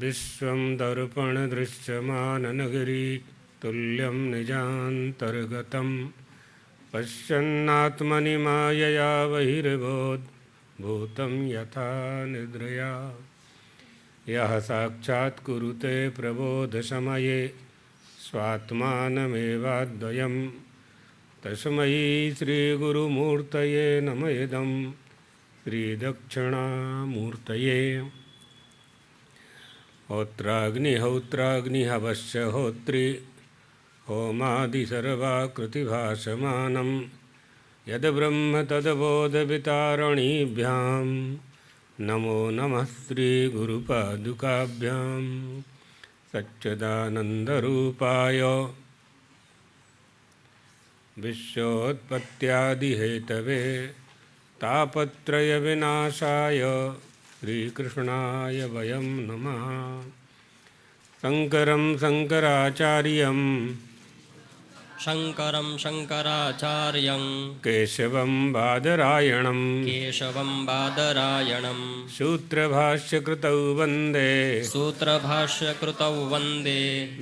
विश्वं दर्पणदृश्यमाननगरी तुल्यं निजान्तर्गतं पश्यन्नात्मनि मायया बहिर्भूतं यथा निद्रया यः साक्षात् कुरुते प्रबोधसमये स्वात्मानमेवाद्वयं तस्मै श्रीगुरुमूर्तये नमः इदं श्रीदक्षिणामूर्तये। होत्राग्निहोत्राग्निहवस्य होत्री होमादिसर्वाकृतिभासमानं यद्ब्रह्म तद्बोधवितारणीभ्यां नमो नमः श्रीगुरुपादुकाभ्यां सच्चिदानन्दरूपाय विश्वोत्पत्त्यादिहेतवे तापत्रयविनाशाय श्रीकृष्णाय वयं नमः। शङ्करं शङ्कराचार्यं केशवं बादरायणं सूत्रभाष्यकृतौ वन्दे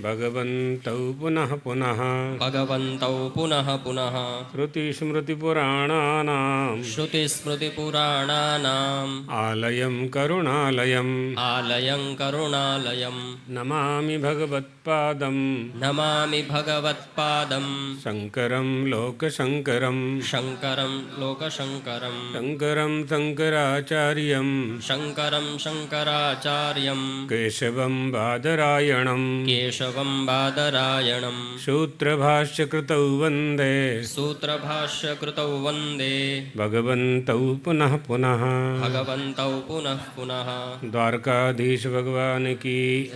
भगवन्तौ पुनः पुनः श्रुतिस्मृतिपुराणानाम् आलयं करुणालयं नमामि भगवत्पादं शङ्करं लोकशङ्करं शङ्करं शङ्कराचार्यं केशवं बादरायणं सूत्रभाष्यकृतौ वन्दे भगवन्तौ पुनः द्वारकाधीश भगवान की,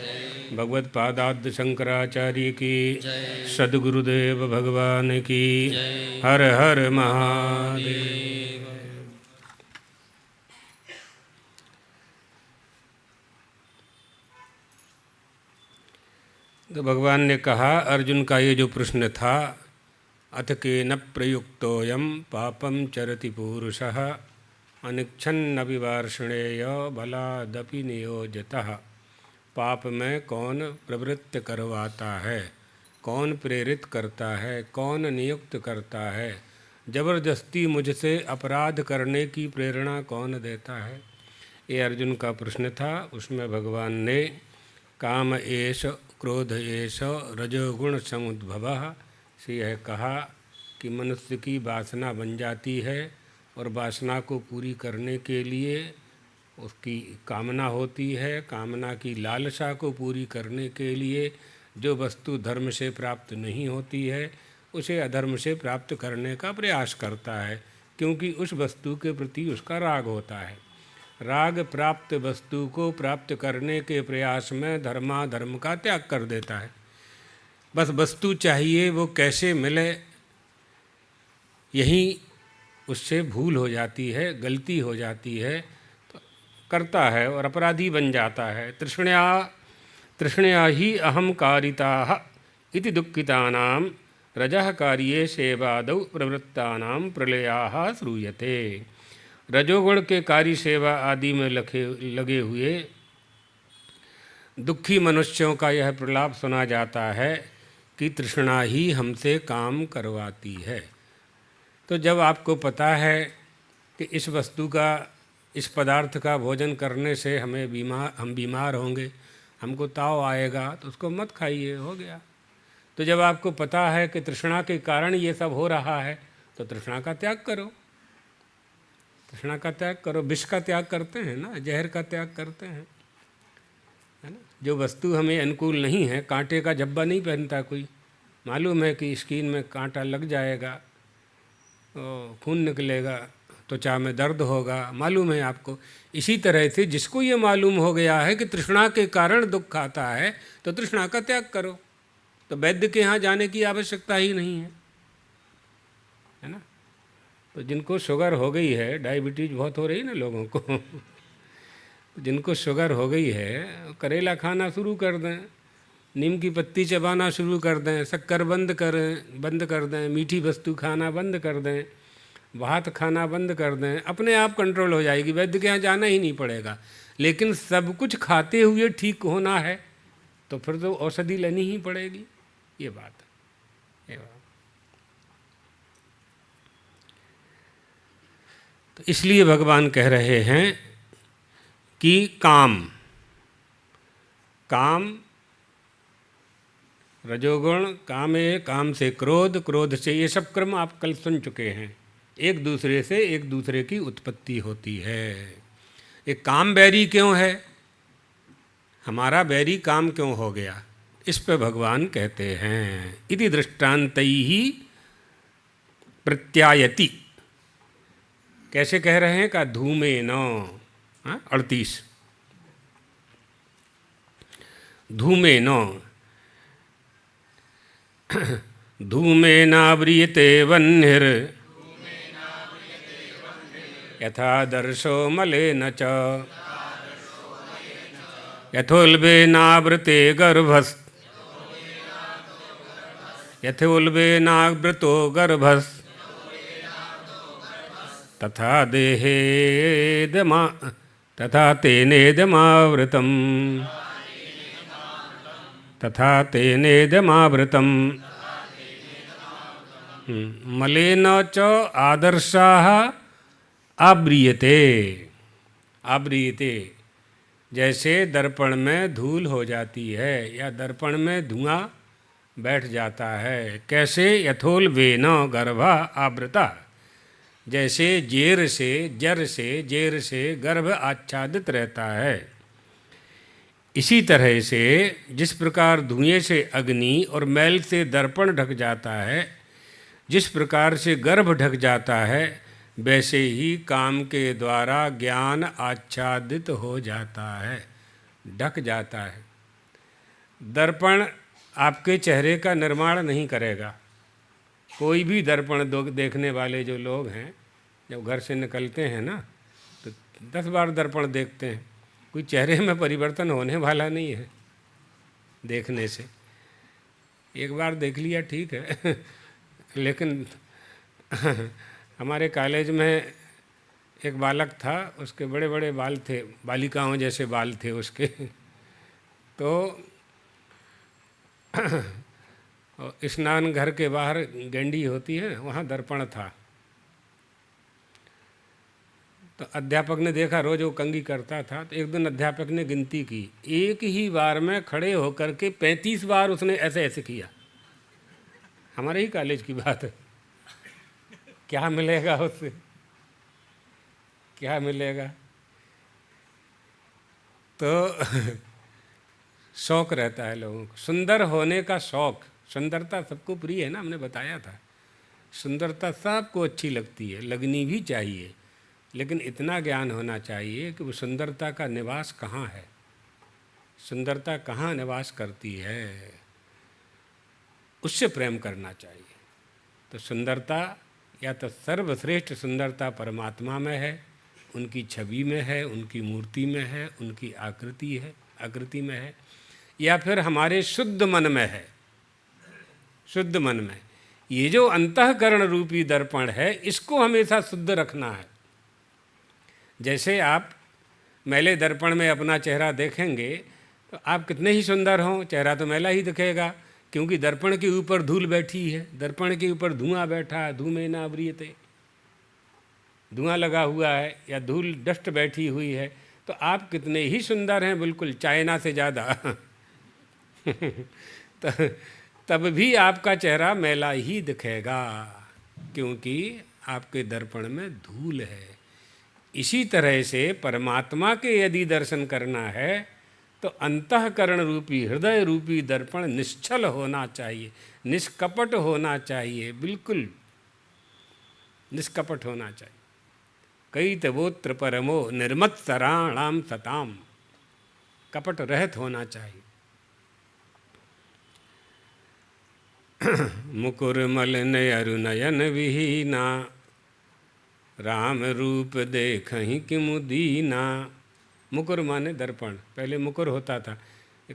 भगवत्पादाद्य शंकराचार्य की, सद्गुरुदेव भगवान की। हर हर महादेव। तो भगवान ने कहा, अर्जुन का ये जो प्रश्न था, अथ केन प्रयुक्तोऽयं पापं चरति पूरुषः अनिच्छन्नपि वार्ष्णेय बलादपि नियोजितः। पाप में कौन प्रवृत्त करवाता है, कौन प्रेरित करता है, कौन नियुक्त करता है, जबरदस्ती मुझसे अपराध करने की प्रेरणा कौन देता है, ये अर्जुन का प्रश्न था। उसमें भगवान ने काम एष क्रोध एष रजोगुण समुद्भवः से यह कहा कि मनुष्य की वासना बन जाती है और वासना को पूरी करने के लिए उसकी कामना होती है। कामना की लालसा को पूरी करने के लिए जो वस्तु धर्म से प्राप्त नहीं होती है उसे अधर्म से प्राप्त करने का प्रयास करता है, क्योंकि उस वस्तु के प्रति उसका राग होता है। राग प्राप्त वस्तु को प्राप्त करने के प्रयास में धर्माधर्म का त्याग कर देता है। बस वस्तु चाहिए, वो कैसे मिले, यही उससे भूल हो जाती है, गलती हो जाती है, तो करता है और अपराधी बन जाता है। तृष्णया ही अहम कारिताः इति दुःखितानां रजः कार्ये सेवादौ प्रवृत्तानां प्रलयाः श्रूयते। रजोगुण के कार्य सेवा आदि में लगे हुए दुखी मनुष्यों का यह प्रलाप सुना जाता है कि तृष्णा ही हमसे काम करवाती है। तो जब आपको पता है कि इस वस्तु का, इस पदार्थ का भोजन करने से हम बीमार होंगे, हमको ताव आएगा, तो उसको मत खाइए, हो गया। तो जब आपको पता है कि तृष्णा के कारण ये सब हो रहा है, तो तृष्णा का त्याग करो, तृष्णा का त्याग करो। विष का त्याग करते हैं ना, जहर का त्याग करते हैं, है ना। जो वस्तु हमें अनुकूल नहीं है, कांटे का जब्बा नहीं पहनता कोई, मालूम है कि स्किन में कांटा लग जाएगा, खून निकलेगा, त्वचा में दर्द होगा, मालूम है आपको। इसी तरह से जिसको ये मालूम हो गया है कि तृष्णा के कारण दुख आता है, तो तृष्णा का त्याग करो। तो वैद्य के यहाँ जाने की आवश्यकता ही नहीं है ना। तो जिनको शुगर हो गई है, डायबिटीज बहुत हो रही है ना लोगों को जिनको शुगर हो गई है, करेला खाना शुरू कर दें, नीम की पत्ती चबाना शुरू कर दें, शक्कर बंद कर दें, मीठी वस्तु खाना बंद कर दें, भात खाना बंद कर दें, अपने आप कंट्रोल हो जाएगी। वैद्य के यहाँ जाना ही नहीं पड़ेगा। लेकिन सब कुछ खाते हुए ठीक होना है तो फिर तो औषधि लेनी ही पड़ेगी। ये बात है, ये बात। तो इसलिए भगवान कह रहे हैं कि काम रजोगुण, काम से क्रोध, क्रोध से, ये सब क्रम आप कल सुन चुके हैं। एक दूसरे से एक दूसरे की उत्पत्ति होती है। एक काम बैरी क्यों है, हमारा बैरी काम क्यों हो गया, इस पे भगवान कहते हैं इति दृष्टान्तैहि प्रत्यायति। कैसे कह रहे हैं का धूमेन 38 धूमेन धूमेनाव्रियते वह्निर् यथा दर्शो मलेन च यथोल्बेनावृते गर्भस् यथोल्बेनावृतो गर्भस् तथा तेनेदमावृतम् तथा तेनेदमावृतम् मलेन च आदर्शाः आव्रियते। आव्रियते जैसे दर्पण में धूल हो जाती है या दर्पण में धुआं बैठ जाता है। कैसे, यथोल्बेन गर्भा आवृता, जैसे जेर से गर्भ आच्छादित रहता है। इसी तरह से जिस प्रकार धुएं से अग्नि और मैल से दर्पण ढक जाता है, जिस प्रकार से गर्भ ढक जाता है, वैसे ही काम के द्वारा ज्ञान आच्छादित हो जाता है, ढक जाता है। दर्पण आपके चेहरे का निर्माण नहीं करेगा। कोई भी दर्पण देखने वाले जो लोग हैं, जब घर से निकलते हैं ना तो 10 बार दर्पण देखते हैं, कोई चेहरे में परिवर्तन होने वाला नहीं है देखने से। एक बार देख लिया ठीक है लेकिन हमारे कॉलेज में एक बालक था, उसके बड़े बड़े बाल थे, बालिकाओं जैसे बाल थे उसके तो स्नान घर के बाहर गंडी होती है, वहाँ दर्पण था। तो अध्यापक ने देखा, रोज वो कंघी करता था। तो एक दिन अध्यापक ने गिनती की, एक ही बार में खड़े होकर के 35 बार उसने ऐसे ऐसे किया। हमारे ही कॉलेज की बात है। क्या मिलेगा उससे, क्या मिलेगा? तो शौक रहता है लोगों को, सुंदर होने का शौक। सुंदरता सबको प्रिय है ना, हमने बताया था। सुंदरता सबको अच्छी लगती है, लगनी भी चाहिए, लेकिन इतना ज्ञान होना चाहिए कि वो सुंदरता का निवास कहाँ है, सुंदरता कहाँ निवास करती है, उससे प्रेम करना चाहिए। तो सुंदरता या तो सर्वश्रेष्ठ सुंदरता परमात्मा में है, उनकी छवि में है, उनकी मूर्ति में है, उनकी आकृति में है, या फिर हमारे शुद्ध मन में है। शुद्ध मन में ये जो अंतःकरण रूपी दर्पण है, इसको हमेशा शुद्ध रखना है। जैसे आप मैले दर्पण में अपना चेहरा देखेंगे तो आप कितने ही सुंदर हों, चेहरा तो मैला ही दिखेगा, क्योंकि दर्पण के ऊपर धूल बैठी है, दर्पण के ऊपर धुआं बैठा है। धूमेन आव्रियते, धुआं लगा हुआ है या धूल डस्ट बैठी हुई है, तो आप कितने ही सुंदर हैं, बिल्कुल चाइना से ज़्यादा तब भी आपका चेहरा मैला ही दिखेगा, क्योंकि आपके दर्पण में धूल है। इसी तरह से परमात्मा के यदि दर्शन करना है तो अंतःकरण रूपी, हृदय रूपी दर्पण निश्चल होना चाहिए, निष्कपट होना चाहिए, बिल्कुल निष्कपट होना चाहिए। कैतवोत्र परमो निर्मत्सराणाम सताम, कपट रहित होना चाहिए। मुकुरमल नयरु नयन विहीना, राम रूप देखहि किमु दीना। मुकुर माने दर्पण। पहले मुकुर होता था,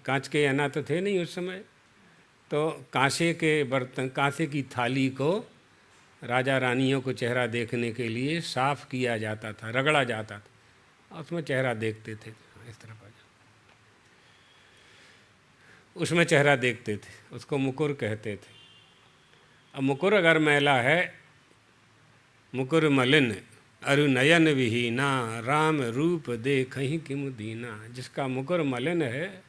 कांच के अना तो थे नहीं उस समय, तो कांसे के बर्तन, कांसे की थाली को राजा रानियों को चेहरा देखने के लिए साफ किया जाता था, रगड़ा जाता था, उसमें चेहरा देखते थे। इस तरफ आ जाओ। उसमें चेहरा देखते थे, उसको मुकुर कहते थे। अब मुकुर अगर मैला है, मुकुर मलिन अरु नयन विहीना, राम रूप देखहि किमु दीना। जिसका मुकुर मलिन है,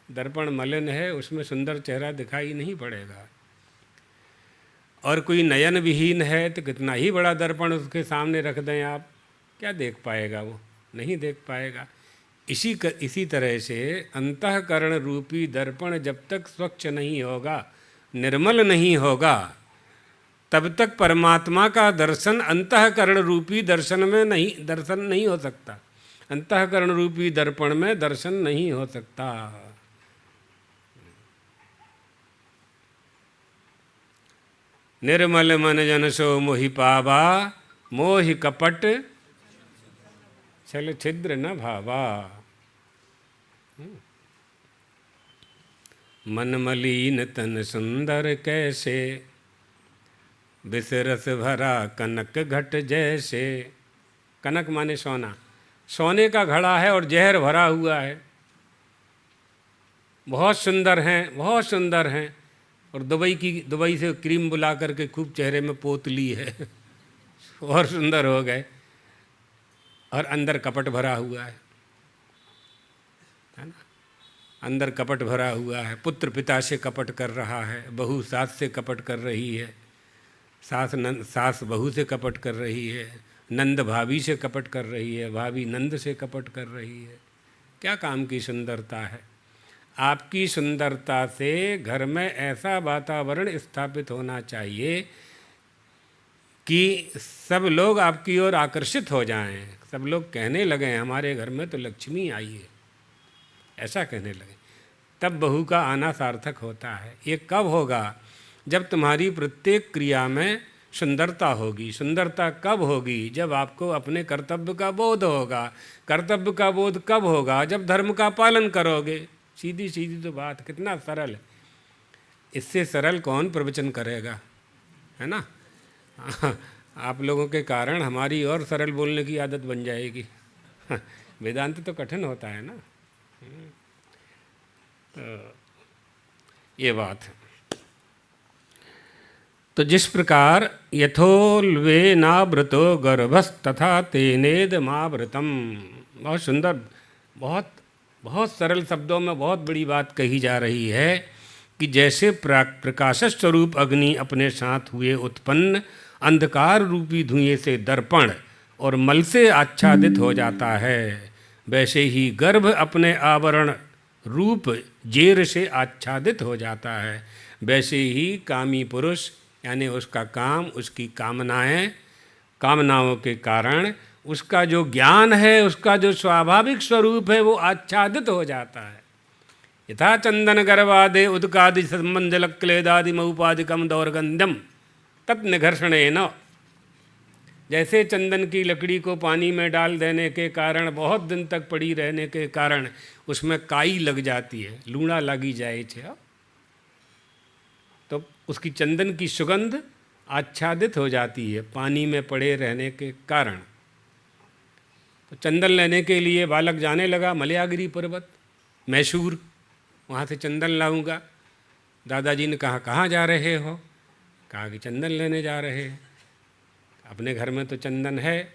दर्पण मलिन है, उसमें सुंदर चेहरा दिखाई नहीं पड़ेगा। और कोई नयन विहीन है तो कितना ही बड़ा दर्पण उसके सामने रख दें आप, क्या देख पाएगा? वो नहीं देख पाएगा। इसी तरह से अंतःकरण रूपी दर्पण जब तक स्वच्छ नहीं होगा, निर्मल नहीं होगा, तब तक परमात्मा का दर्शन अंतःकरण रूपी दर्शन नहीं हो सकता। अंतःकरण रूपी दर्पण में दर्शन नहीं हो सकता। निर्मल मन जन सो मोहि पावा, मोहि कपट छल छिद्र न भावा। मन मलिन तन सुंदर कैसे, विषरस भरा कनक घट जैसे। कनक माने सोना, सोने का घड़ा है और जहर भरा हुआ है। बहुत सुंदर हैं, बहुत सुंदर हैं। और दुबई से क्रीम बुला करके खूब चेहरे में पोत ली है और सुंदर हो गए, और अंदर कपट भरा हुआ है ना? अंदर कपट भरा हुआ है। पुत्र पिता से कपट कर रहा है, बहू सास से कपट कर रही है, सास बहू से कपट कर रही है, नंद भाभी से कपट कर रही है, भाभी नंद से कपट कर रही है। क्या काम की सुंदरता है? आपकी सुंदरता से घर में ऐसा वातावरण स्थापित होना चाहिए कि सब लोग आपकी ओर आकर्षित हो जाएं, सब लोग कहने लगें हमारे घर में तो लक्ष्मी आई है, ऐसा कहने लगे। तब बहू का आना सार्थक होता है। ये कब होगा? जब तुम्हारी प्रत्येक क्रिया में सुंदरता होगी। सुंदरता कब होगी? जब आपको अपने कर्तव्य का बोध होगा। कर्तव्य का बोध कब होगा? जब धर्म का पालन करोगे। सीधी सीधी तो बात, कितना सरल है। इससे सरल कौन प्रवचन करेगा, है ना? आप लोगों के कारण हमारी और सरल बोलने की आदत बन जाएगी। वेदांत तो कठिन होता है ना। तो ये बात है। तो जिस प्रकार यथोल्वे नावृतो गर्भस् तथा तेनेद मावृतम, बहुत सुंदर, बहुत बहुत सरल शब्दों में बहुत बड़ी बात कही जा रही है कि जैसे प्रकाश स्वरूप अग्नि अपने साथ हुए उत्पन्न अंधकार रूपी धुएं से दर्पण और मल से आच्छादित हो जाता है, वैसे ही गर्भ अपने आवरण रूप जेर से आच्छादित हो जाता है। वैसे ही कामी पुरुष यानी उसका काम, उसकी कामनाओं के कारण उसका जो ज्ञान है, उसका जो स्वाभाविक स्वरूप है, वो आच्छादित हो जाता है। यथा चंदन गर्वादे उदकादि संबंध क्लेदादि मऊपादिकम दौर्गंधम तत्निघर्षणेन। जैसे चंदन की लकड़ी को पानी में डाल देने के कारण, बहुत दिन तक पड़ी रहने के कारण उसमें काई लग जाती है, लूणा लगी जाए छे, तो उसकी चंदन की सुगंध आच्छादित हो जाती है पानी में पड़े रहने के कारण। तो चंदन लेने के लिए बालक जाने लगा मलयागिरी पर्वत, मैसूर, वहाँ से चंदन लाऊंगा। दादाजी ने कहा कहाँ जा रहे हो? कहा कि चंदन लेने जा रहे हैं। अपने घर में तो चंदन है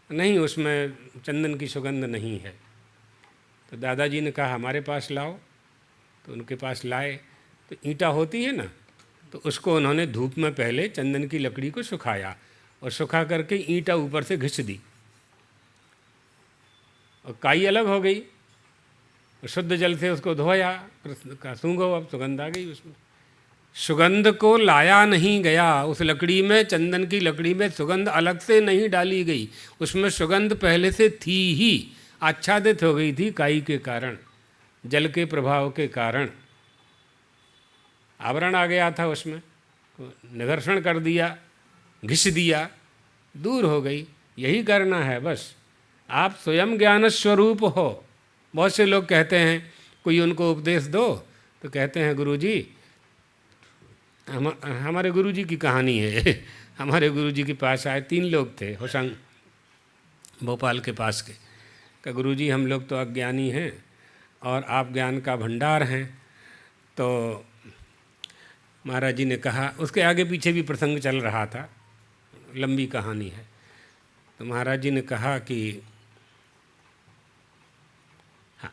नहीं, उसमें चंदन की सुगंध नहीं है। तो दादाजी ने कहा हमारे पास लाओ। तो उनके पास लाए। तो ईंटा होती है ना, तो उसको उन्होंने धूप में पहले चंदन की लकड़ी को सुखाया और सुखा करके ईंटा ऊपर से घिस दी और काई अलग हो गई। शुद्ध जल से उसको धोया, सूंघो, अब सुगंध आ गई उसमें। सुगंध को लाया नहीं गया, उस लकड़ी में, चंदन की लकड़ी में सुगंध अलग से नहीं डाली गई, उसमें सुगंध पहले से थी ही, आच्छादित हो गई थी काई के कारण, जल के प्रभाव के कारण। आवरण आ गया था उसमें, निघर्षण कर दिया, घिस दिया, दूर हो गई। यही करना है बस। आप स्वयं ज्ञान स्वरूप हो। बहुत से लोग कहते हैं, कोई उनको उपदेश दो तो कहते हैं गुरुजी, हमारे गुरुजी की कहानी है। हमारे गुरुजी के पास आए 3 लोग थे, होशंग भोपाल के पास के। कि गुरुजी हम लोग तो अज्ञानी हैं और आप ज्ञान का भंडार हैं। तो महाराज जी ने कहा, उसके आगे पीछे भी प्रसंग चल रहा था, लंबी कहानी है। तो महाराज जी ने कहा कि हाँ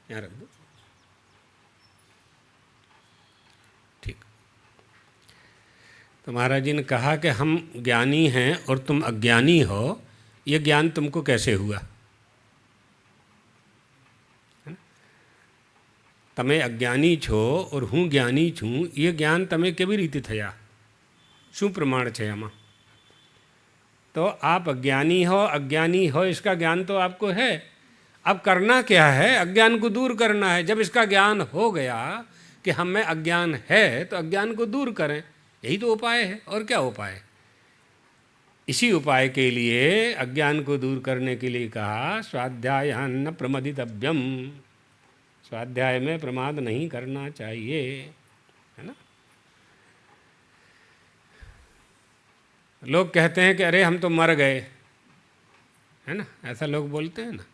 यहाँ रख दो, ठीक। तो महाराज जी ने कहा कि हम ज्ञानी हैं और तुम अज्ञानी हो, ये ज्ञान तुमको कैसे हुआ? તમે અજ્ઞાની છો और હું જ્ઞાની છું, ये ज्ञान તમે કેવી રીતે થયા? શું પ્રમાણ છે આમાં? तो आप अज्ञानी हो, इसका ज्ञान तो आपको है। अब करना क्या है? अज्ञान को दूर करना है। जब इसका ज्ञान हो गया कि हम में अज्ञान है तो अज्ञान को दूर करें, यही तो उपाय है। और क्या उपाय है? इसी उपाय के लिए, अज्ञान को दूर करने के लिए कहा स्वाध्यायान्न प्रमदितव्यम, स्वाध्याय में प्रमाद नहीं करना चाहिए, है ना। लोग कहते हैं कि अरे हम तो मर गए, है ना, ऐसा लोग बोलते हैं ना।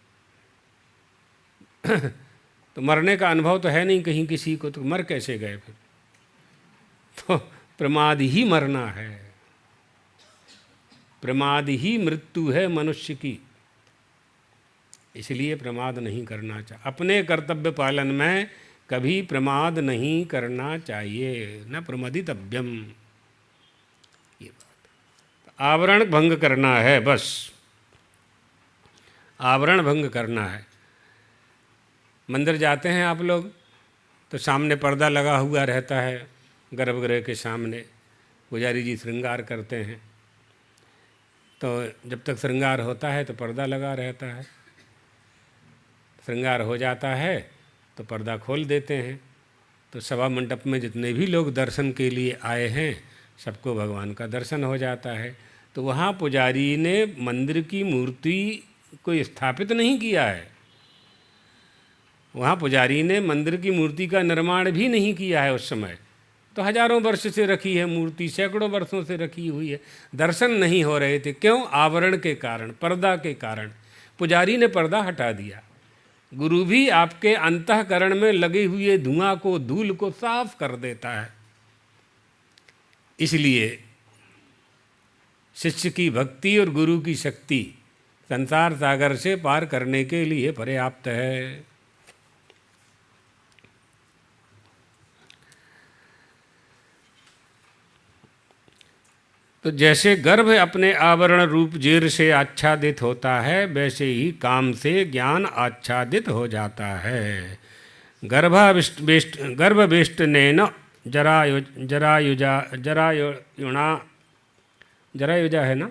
तो मरने का अनुभव तो है नहीं कहीं किसी को, तो मर कैसे गए फिर? तो प्रमाद ही मरना है, प्रमाद ही मृत्यु है मनुष्य की। इसलिए प्रमाद नहीं करना चाहिए। अपने कर्तव्य पालन में कभी प्रमाद नहीं करना चाहिए, न प्रमदितव्यम। ये बात, आवरण भंग करना है, बस आवरण भंग करना है। मंदिर जाते हैं आप लोग तो सामने पर्दा लगा हुआ रहता है, गर्भगृह के सामने पुजारी जी श्रृंगार करते हैं। तो जब तक श्रृंगार होता है तो पर्दा लगा रहता है, श्रृंगार हो जाता है तो पर्दा खोल देते हैं। तो सभा मंडप में जितने भी लोग दर्शन के लिए आए हैं सबको भगवान का दर्शन हो जाता है। तो वहाँ पुजारी ने मंदिर की मूर्ति को स्थापित नहीं किया है, वहाँ पुजारी ने मंदिर की मूर्ति का निर्माण भी नहीं किया है। उस समय तो हजारों वर्ष से रखी है मूर्ति, सैकड़ों वर्षों से रखी हुई है, दर्शन नहीं हो रहे थे। क्यों? आवरण के कारण, पर्दा के कारण। पुजारी ने पर्दा हटा दिया। गुरु भी आपके अंतःकरण में लगे हुए धुआं को, धूल को साफ कर देता है। इसलिए शिष्य की भक्ति और गुरु की शक्ति संसार सागर से पार करने के लिए पर्याप्त है। तो जैसे गर्भ अपने आवरण रूप जेर से आच्छादित होता है, वैसे ही काम से ज्ञान आच्छादित हो जाता है। गर्भवेष्टनेन जरायुजा है ना,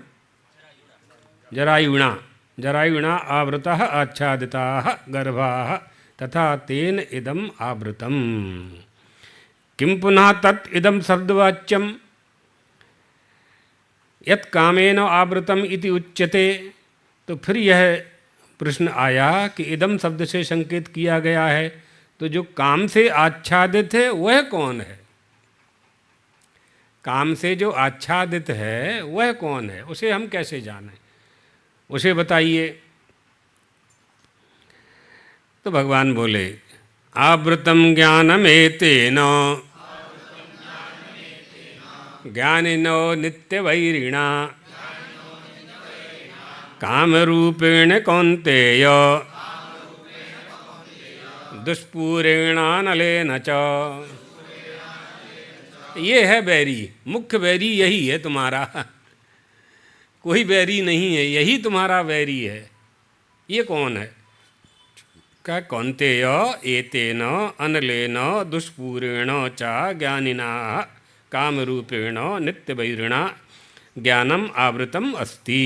जरायुणा आवृतः आच्छादिताः गर्भाः तथा तेन इदम आवृतम। किं पुनः तत् इदम शब्दवाच्यम यत् कामेन आवृतम इति उच्यते। तो फिर यह प्रश्न आया कि इदम शब्द से संकेत किया गया है, तो जो काम से आच्छादित है वह कौन है? काम से जो आच्छादित है वह कौन है? उसे हम कैसे जानें? उसे बताइए। तो भगवान बोले, आवृतम ज्ञानमेतेन ज्ञानिनो नित्यवैरिणा कामरूपेण कौन्तेय दुष्पूरेणानलेन च। ये है बैरी, मुख्य बैरी यही है तुम्हारा, कोई बैरी नहीं है, यही तुम्हारा बैरी है। ये कौन है? क्या? कौन्तेय एतेन अनलेन दुष्पूरेण च ज्ञानिना कामरूपेण नित्यवैरिणा ज्ञानम आवृतम अस्ति।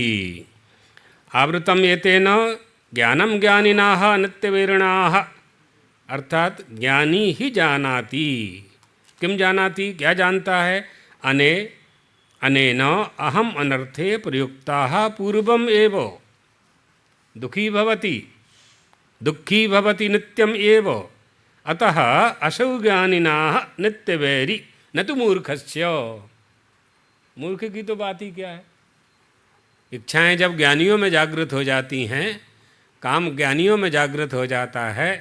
आवृतम एतेन ज्ञानम ज्ञानिनाः नित्यवैरिणाः, अर्थात ज्ञानी ही जानाति। किम जानाति? क्या जानता है? अनेन अहम अनर्थे प्रयुक्ताः पूर्वम एव दुखी भवति नित्यम एव, अतः असौ ज्ञानिनाः नित्यवैरी न तो मूर्खस्य। मूर्ख की तो बात ही क्या है। इच्छाएं जब ज्ञानियों में जागृत हो जाती हैं काम ज्ञानियों में जागृत हो जाता है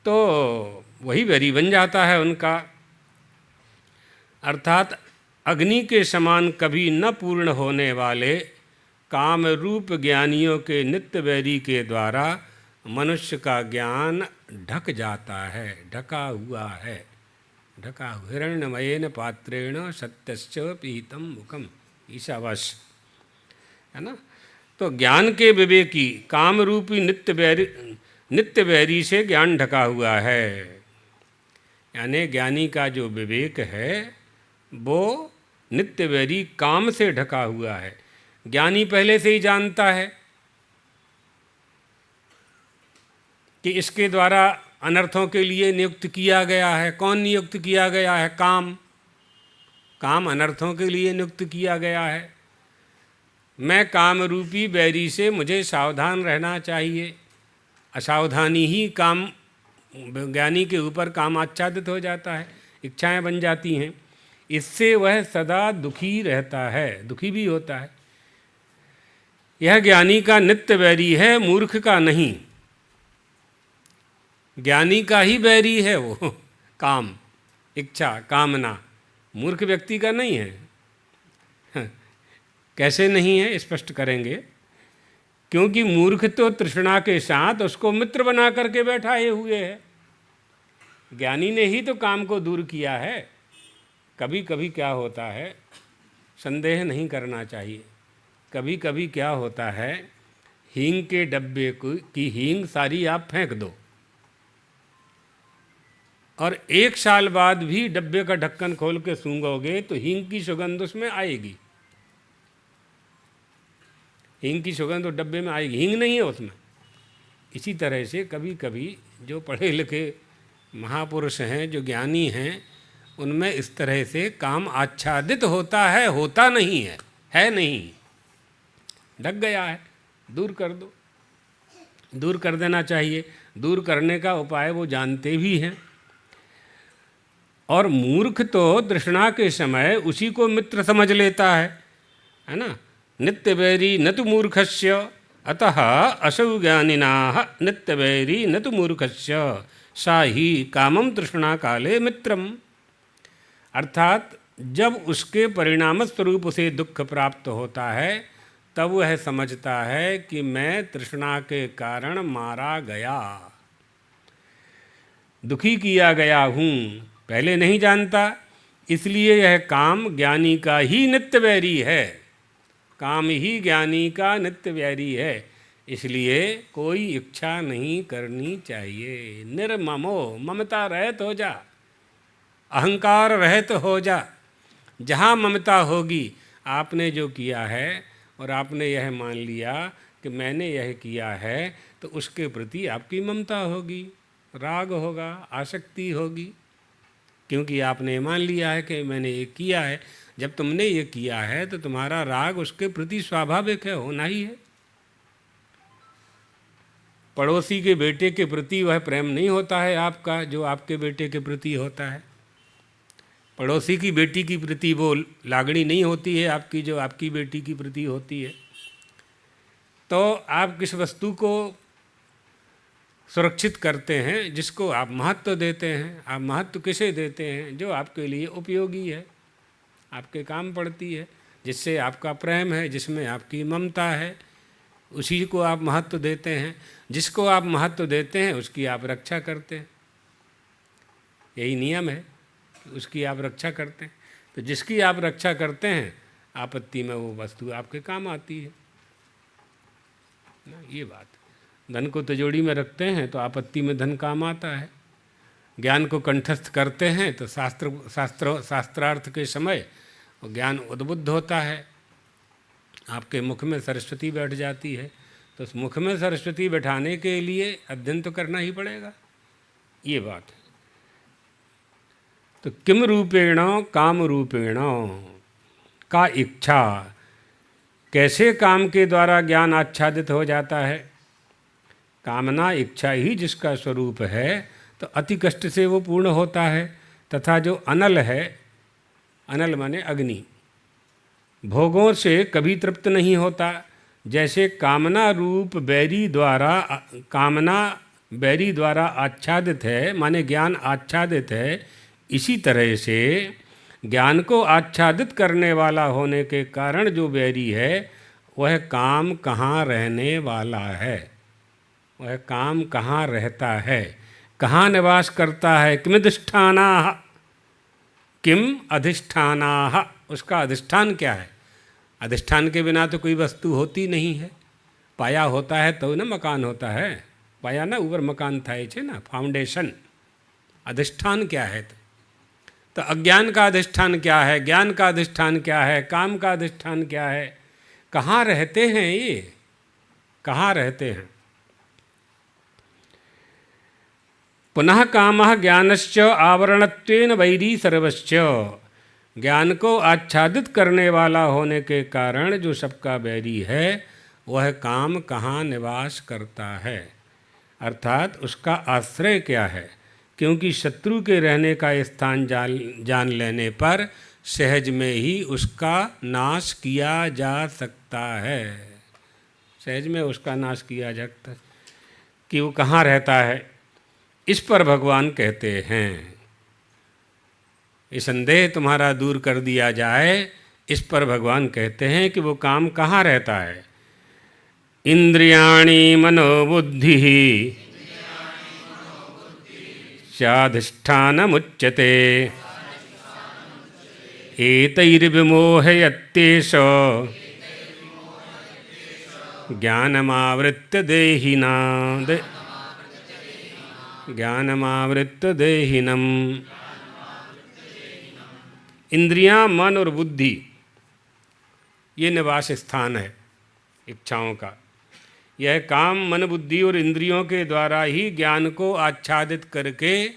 तो वही बैरी बन जाता है उनका। अर्थात अग्नि के समान कभी न पूर्ण होने वाले काम रूप ज्ञानियों के नित्य बैरी के द्वारा मनुष्य का ज्ञान ढक जाता है, ढका हुआ है, ढका हिरण्यमयेन पात्रेण सत्यश्च पीतम मुखम, ईशावास्य है ना। तो ज्ञान के विवेकी काम रूपी नित्य बैरी से ज्ञान ढका हुआ है। यानी ज्ञानी का जो विवेक है वो नित्य बैरी काम से ढका हुआ है। ज्ञानी पहले से ही जानता है कि इसके द्वारा अनर्थों के लिए नियुक्त किया गया है। कौन नियुक्त किया गया है? काम। काम अनर्थों के लिए नियुक्त किया गया है। मैं काम रूपी बैरी से मुझे सावधान रहना चाहिए। असावधानी ही काम ज्ञानी के ऊपर काम आच्छादित हो जाता है, इच्छाएं बन जाती हैं। इससे वह सदा दुखी रहता है, दुखी भी होता है। यह ज्ञानी का नित्य बैरी है, मूर्ख का नहीं। ज्ञानी का ही बैरी है वो काम, इच्छा, कामना, मूर्ख व्यक्ति का नहीं है। कैसे नहीं है स्पष्ट करेंगे। क्योंकि मूर्ख तो तृष्णा के साथ उसको मित्र बना करके बैठाए हुए है। ज्ञानी ने ही तो काम को दूर किया है। कभी कभी क्या होता है, संदेह नहीं करना चाहिए, कभी कभी क्या होता है, हींग के डब्बे की हींग सारी आप फेंक दो और 1 साल बाद भी डब्बे का ढक्कन खोल के सूंघोगे तो हींग की सुगंध उसमें आएगी। हींग की सुगंध तो डब्बे में आएगी, हींग नहीं है उसमें। इसी तरह से कभी कभी जो पढ़े लिखे महापुरुष हैं, जो ज्ञानी हैं, उनमें इस तरह से काम आच्छादित होता है, होता नहीं है नहीं, ढक गया है। दूर कर दो, दूर कर देना चाहिए। दूर करने का उपाय वो जानते भी हैं। और मूर्ख तो तृष्णा के समय उसी को मित्र समझ लेता है ना। नित्य बैरी न तो मूर्खस्य अतः असौ ज्ञानिनाः नित्य बैरी न तो मूर्खस्य सा ही कामम तृष्णा काले मित्रम। अर्थात जब उसके परिणाम स्वरूप उसे दुख प्राप्त होता है तब वह समझता है कि मैं तृष्णा के कारण मारा गया, दुखी किया गया हूँ। पहले नहीं जानता, इसलिए यह काम ज्ञानी का ही नित्य बैरी है। काम ही ज्ञानी का नित्य बैरी है। इसलिए कोई इच्छा नहीं करनी चाहिए। निर्ममो, ममता रहित हो जा, अहंकार रहित हो जा। जहाँ ममता होगी, आपने जो किया है और आपने यह मान लिया कि मैंने यह किया है, तो उसके प्रति आपकी ममता होगी, राग होगा, आसक्ति होगी, क्योंकि आपने मान लिया है कि मैंने ये किया है। जब तुमने ये किया है तो तुम्हारा राग उसके प्रति स्वाभाविक है, होना ही है। पड़ोसी के बेटे के प्रति वह प्रेम नहीं होता है आपका जो आपके बेटे के प्रति होता है। पड़ोसी की बेटी की प्रति वो लागणी नहीं होती है आपकी जो आपकी बेटी की प्रति होती है। तो आप किस वस्तु को सुरक्षित करते हैं, जिसको आप महत्व देते हैं, आप महत्व किसे देते हैं? जो आपके लिए उपयोगी है, आपके काम पड़ती है, जिससे आपका प्रेम है, जिसमें आपकी ममता है, उसी को आप महत्व देते हैं। जिसको आप महत्व देते हैं उसकी आप रक्षा करते हैं। यही नियम है, उसकी आप रक्षा करते हैं। तो जिसकी आप रक्षा करते हैं, आपत्ति में वो वस्तु आपके काम आती है ना। ये बात, धन को तिजोरी में रखते हैं तो आपत्ति में धन काम आता है। ज्ञान को कंठस्थ करते हैं तो शास्त्रार्थ के समय ज्ञान उद्बुद्ध होता है। आपके मुख में सरस्वती बैठ जाती है, तो उस मुख में सरस्वती बैठाने के लिए अध्ययन तो करना ही पड़ेगा। ये बात है। तो किम रूपेण काम रूपेण का इच्छा, कैसे काम के द्वारा ज्ञान आच्छादित हो जाता है? कामना, इच्छा ही जिसका स्वरूप है, तो अति कष्ट से वो पूर्ण होता है। तथा जो अनल है, अनल माने अग्नि, भोगों से कभी तृप्त नहीं होता, जैसे कामना बैरी द्वारा आच्छादित है, माने ज्ञान आच्छादित है, इसी तरह से ज्ञान को आच्छादित करने वाला होने के कारण जो बैरी है वह काम कहाँ रहने वाला है, वह काम कहाँ रहता है, कहाँ निवास करता है। किम अधिष्ठानाः, उसका अधिष्ठान क्या है। अधिष्ठान के बिना तो कोई वस्तु होती नहीं है। पाया होता है तो ना मकान होता है, पाया ना ऊपर मकान થાય છે ना, फाउंडेशन। अधिष्ठान क्या है? तो अज्ञान का अधिष्ठान क्या है, ज्ञान का अधिष्ठान क्या है, काम का अधिष्ठान क्या है, कहाँ रहते हैं ये, कहाँ रहते हैं। पुनः कामः ज्ञानश्च आवरणत्वेन वैरी सर्वश्च, ज्ञान को आच्छादित करने वाला होने के कारण जो सबका बैरी है वह काम कहाँ निवास करता है, अर्थात उसका आश्रय क्या है। क्योंकि शत्रु के रहने का स्थान जान लेने पर सहज में ही उसका नाश किया जा सकता है, सहज में उसका नाश किया जा सकता है कि वो कहाँ रहता है। इस पर भगवान कहते हैं ये संदेह तुम्हारा दूर कर दिया जाए, इस पर भगवान कहते हैं कि वो काम कहाँ रहता है। इंद्रियाणि मनोबुद्धि चाधिष्ठानमुच्यते एतैर्विमोहयत्येष ज्ञानमावृत्य देहिनम्। इंद्रियां, मन और बुद्धि ये निवास स्थान है इच्छाओं का। यह काम मन बुद्धि और इंद्रियों के द्वारा ही ज्ञान को आच्छादित करके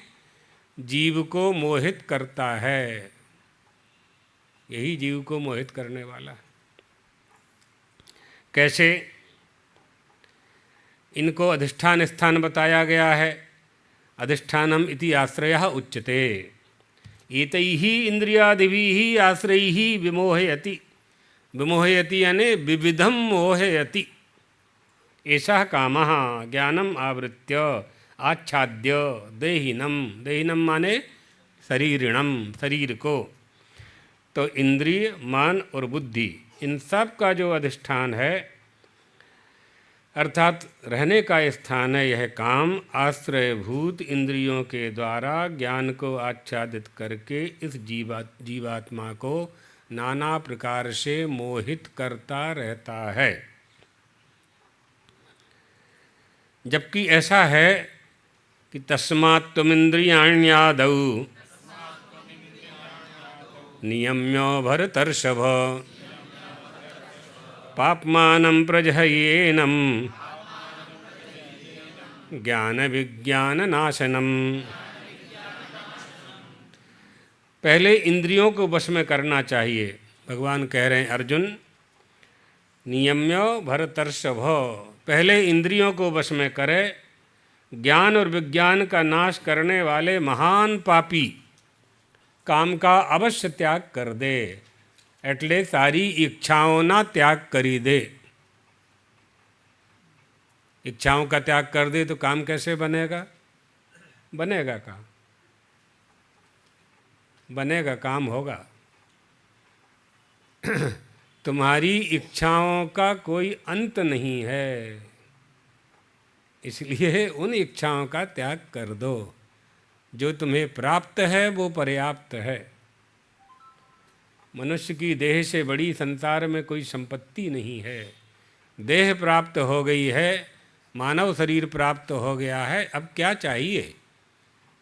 जीव को मोहित करता है, यही जीव को मोहित करने वाला है। कैसे? इनको अधिष्ठान स्थान बताया गया है। अधिष्ठानम इति आश्रयः उच्यते। एतैः इंद्रियादिभिः आश्रयैः विमोहयति, विमोहयति यानी विविधम मोहयति। एषः कामः ज्ञानम आवृत्य आच्छाद्य देहिनम, देहिनम माने शरीरिणम, शरीर को। तो इंद्रिय, मन और बुद्धि इन सब का जो अधिष्ठान है अर्थात रहने का स्थान है यह काम, आश्रयभूत इंद्रियों के द्वारा ज्ञान को आच्छादित करके इस जीवात्मा को नाना प्रकार से मोहित करता रहता है। जबकि ऐसा है कि तस्मात् त्वमिन्द्रियाण्यादौ नियम्य भरतर्षभ पाप्मानं प्रजह्येनं ज्ञान विज्ञान नाशनम। पहले इंद्रियों को वश में करना चाहिए। भगवान कह रहे हैं अर्जुन, नियम्य भरतर्षभ, पहले इंद्रियों को वश में करे। ज्ञान और विज्ञान का नाश करने वाले महान पापी काम का अवश्य त्याग कर दे, એટલે सारी इच्छाओं त्याग करी दे। इच्छाओं का त्याग कर दे तो काम कैसे बनेगा? बनेगा काम, बनेगा काम होगा। तुम्हारी इच्छाओं का कोई अंत नहीं है, इसलिए उन इच्छाओं का त्याग कर दो। जो तुम्हें प्राप्त है वो पर्याप्त है। मनुष्य की देह से बड़ी संसार में कोई संपत्ति नहीं है। देह प्राप्त हो गई है, मानव शरीर प्राप्त हो गया है, अब क्या चाहिए?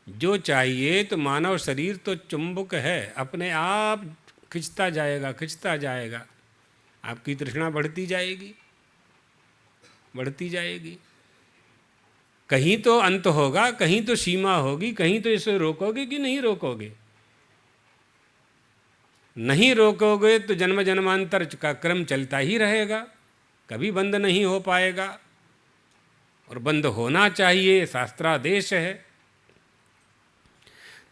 जो चाहिए तो मानव शरीर तो चुंबक है, अपने आप खिंचता जाएगा, खिंचता जाएगा। आपकी तृष्णा बढ़ती जाएगी, बढ़ती जाएगी। कहीं तो अंत होगा, कहीं तो सीमा होगी, कहीं तो इसे रोकोगे कि नहीं रोकोगे? नहीं रोकोगे तो जन्म जन्मांतर का क्रम चलता ही रहेगा, कभी बंद नहीं हो पाएगा। और बंद होना चाहिए, शास्त्रादेश है।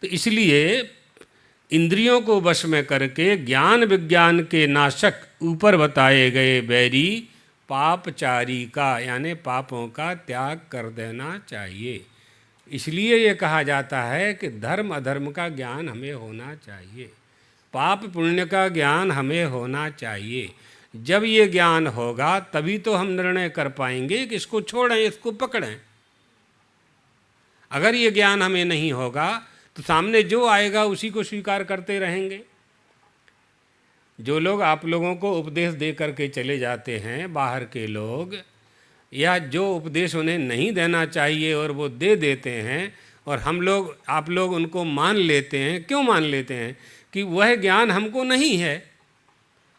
तो इसलिए इंद्रियों को वश में करके ज्ञान विज्ञान के नाशक ऊपर बताए गए बैरी पापचारी का, यानी पापों का त्याग कर देना चाहिए। इसलिए ये कहा जाता है कि धर्म अधर्म का ज्ञान हमें होना चाहिए, पाप पुण्य का ज्ञान हमें होना चाहिए। जब ये ज्ञान होगा तभी तो हम निर्णय कर पाएंगे कि इसको छोड़ें, इसको पकड़ें। अगर ये ज्ञान हमें नहीं होगा तो सामने जो आएगा उसी को स्वीकार करते रहेंगे। जो लोग आप लोगों को उपदेश दे करके चले जाते हैं, बाहर के लोग, या जो उपदेश उन्हें नहीं देना चाहिए और वो दे देते हैं, और हम लोग आप लोग उनको मान लेते हैं। क्यों मान लेते हैं? कि वह ज्ञान हमको नहीं है,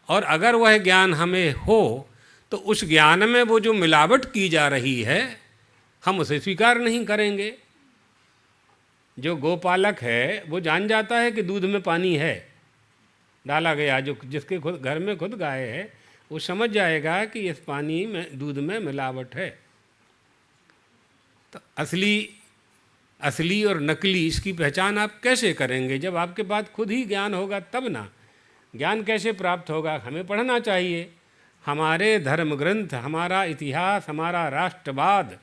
और अगर वह ज्ञान हमें हो तो उस ज्ञान में वो जो मिलावट की जा रही है हम उसे स्वीकार नहीं करेंगे। जो गोपालक है वो जान जाता है कि दूध में पानी है डाला गया, जो जिसके खुद घर में खुद गाय है वो समझ जाएगा कि इस पानी में, दूध में मिलावट है। तो असली और नकली इसकी पहचान आप कैसे करेंगे? जब आपके पास खुद ही ज्ञान होगा तब ना। ज्ञान कैसे प्राप्त होगा? हमें पढ़ना चाहिए। हमारे धर्म ग्रंथ, हमारा इतिहास, हमारा राष्ट्रवाद,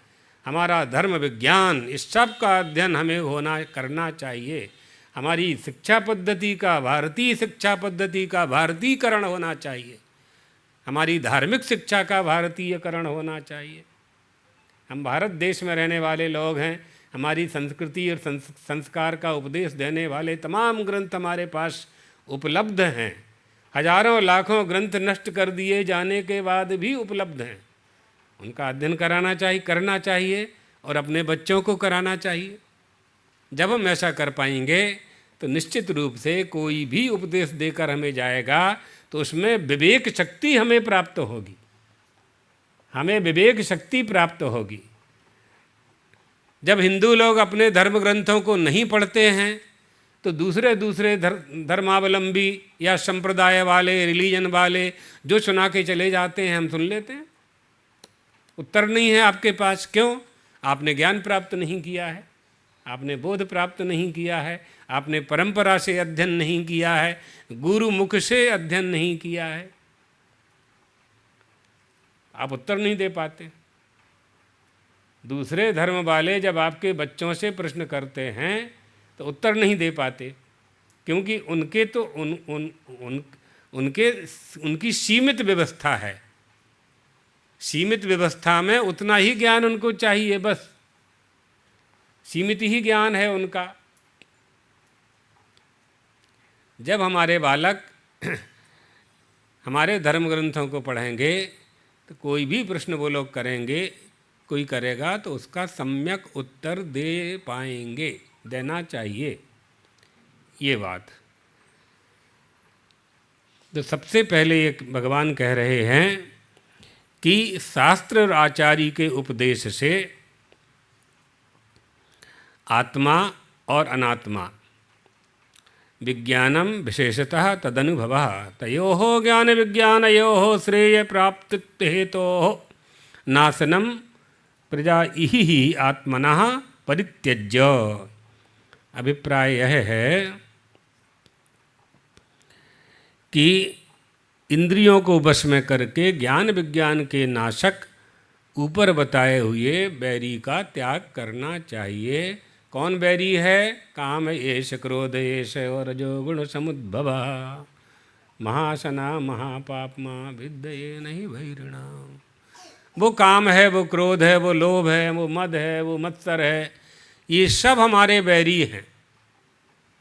हमारा धर्म विज्ञान, इस सब का अध्ययन हमें करना चाहिए। हमारी शिक्षा पद्धति का, भारतीय शिक्षा पद्धति का भारतीयकरण होना चाहिए। हमारी धार्मिक शिक्षा का भारतीयकरण होना चाहिए। हम भारत देश में रहने वाले लोग हैं। हमारी संस्कृति और संस्कार का उपदेश देने वाले तमाम ग्रंथ हमारे पास उपलब्ध हैं। हजारों लाखों ग्रंथ नष्ट कर दिए जाने के बाद भी उपलब्ध हैं। उनका अध्ययन करना चाहिए और अपने बच्चों को कराना चाहिए। जब हम ऐसा कर पाएंगे तो निश्चित रूप से कोई भी उपदेश देकर हमें जाएगा तो उसमें विवेक शक्ति हमें प्राप्त होगी, हमें विवेक शक्ति प्राप्त होगी। जब हिंदू लोग अपने धर्म ग्रंथों को नहीं पढ़ते हैं तो दूसरे धर्मावलंबी या संप्रदाय वाले, रिलीजन वाले जो सुना के चले जाते हैं हम सुन लेते हैं। उत्तर नहीं है आपके पास। क्यों? आपने ज्ञान प्राप्त नहीं किया है, आपने बोध प्राप्त नहीं किया है, आपने परंपरा से अध्ययन नहीं किया है, गुरु मुख से अध्ययन नहीं किया है। आप उत्तर नहीं दे पाते। दूसरे धर्म वाले जब आपके बच्चों से प्रश्न करते हैं तो उत्तर नहीं दे पाते, क्योंकि उनके तो उनकी सीमित व्यवस्था है। सीमित व्यवस्था में उतना ही ज्ञान उनको चाहिए, बस सीमित ही ज्ञान है उनका। जब हमारे बालक हमारे धर्म ग्रंथों को पढ़ेंगे तो कोई भी प्रश्न वो लोग करेंगे, कोई करेगा तो उसका सम्यक उत्तर दे पाएंगे, देना चाहिए ये बात। तो सबसे पहले एक भगवान कह रहे हैं कि शास्त्र और आचार्य के उपदेश से आत्मा और अनात्मा, विज्ञानम विशेषतः तदनुभवः तयोः ज्ञान विज्ञानयोः श्रेय प्राप्ति हेतोः नाशनम प्रजा इहि आत्मनः परित्यज्य। अभिप्राय यह है कि इंद्रियों को वश में करके ज्ञान विज्ञान के नाशक ऊपर बताए हुए बैरी का त्याग करना चाहिए। कौन बैरी है? काम एष क्रोध एष और रजोगुण समुद्भव महाशना महापापमा विद्ये नहीं भैरणा। वो काम है, वो क्रोध है, वो लोभ है, वो मद है, वो मत्सर है, ये सब हमारे बैरी हैं।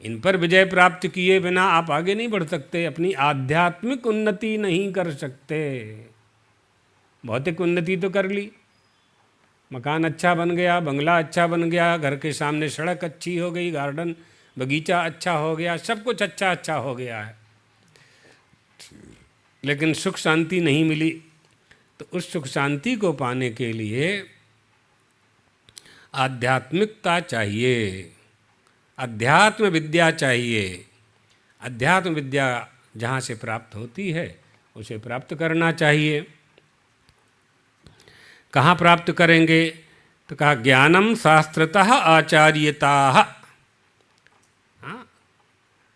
इन पर विजय प्राप्त किए बिना आप आगे नहीं बढ़ सकते, अपनी आध्यात्मिक उन्नति नहीं कर सकते। भौतिक उन्नति तो कर ली, मकान अच्छा बन गया, बंगला अच्छा बन गया, घर के सामने सड़क अच्छी हो गई, गार्डन बगीचा अच्छा हो गया, सब कुछ अच्छा हो गया है, लेकिन सुख शांति नहीं मिली। तो उस सुख शांति को पाने के लिए आध्यात्मिकता चाहिए, अध्यात्म विद्या चाहिए। अध्यात्म विद्या जहाँ से प्राप्त होती है उसे प्राप्त करना चाहिए। कहाँ प्राप्त करेंगे? तो कहा ज्ञानम शास्त्रतः आचार्यताः। हाँ,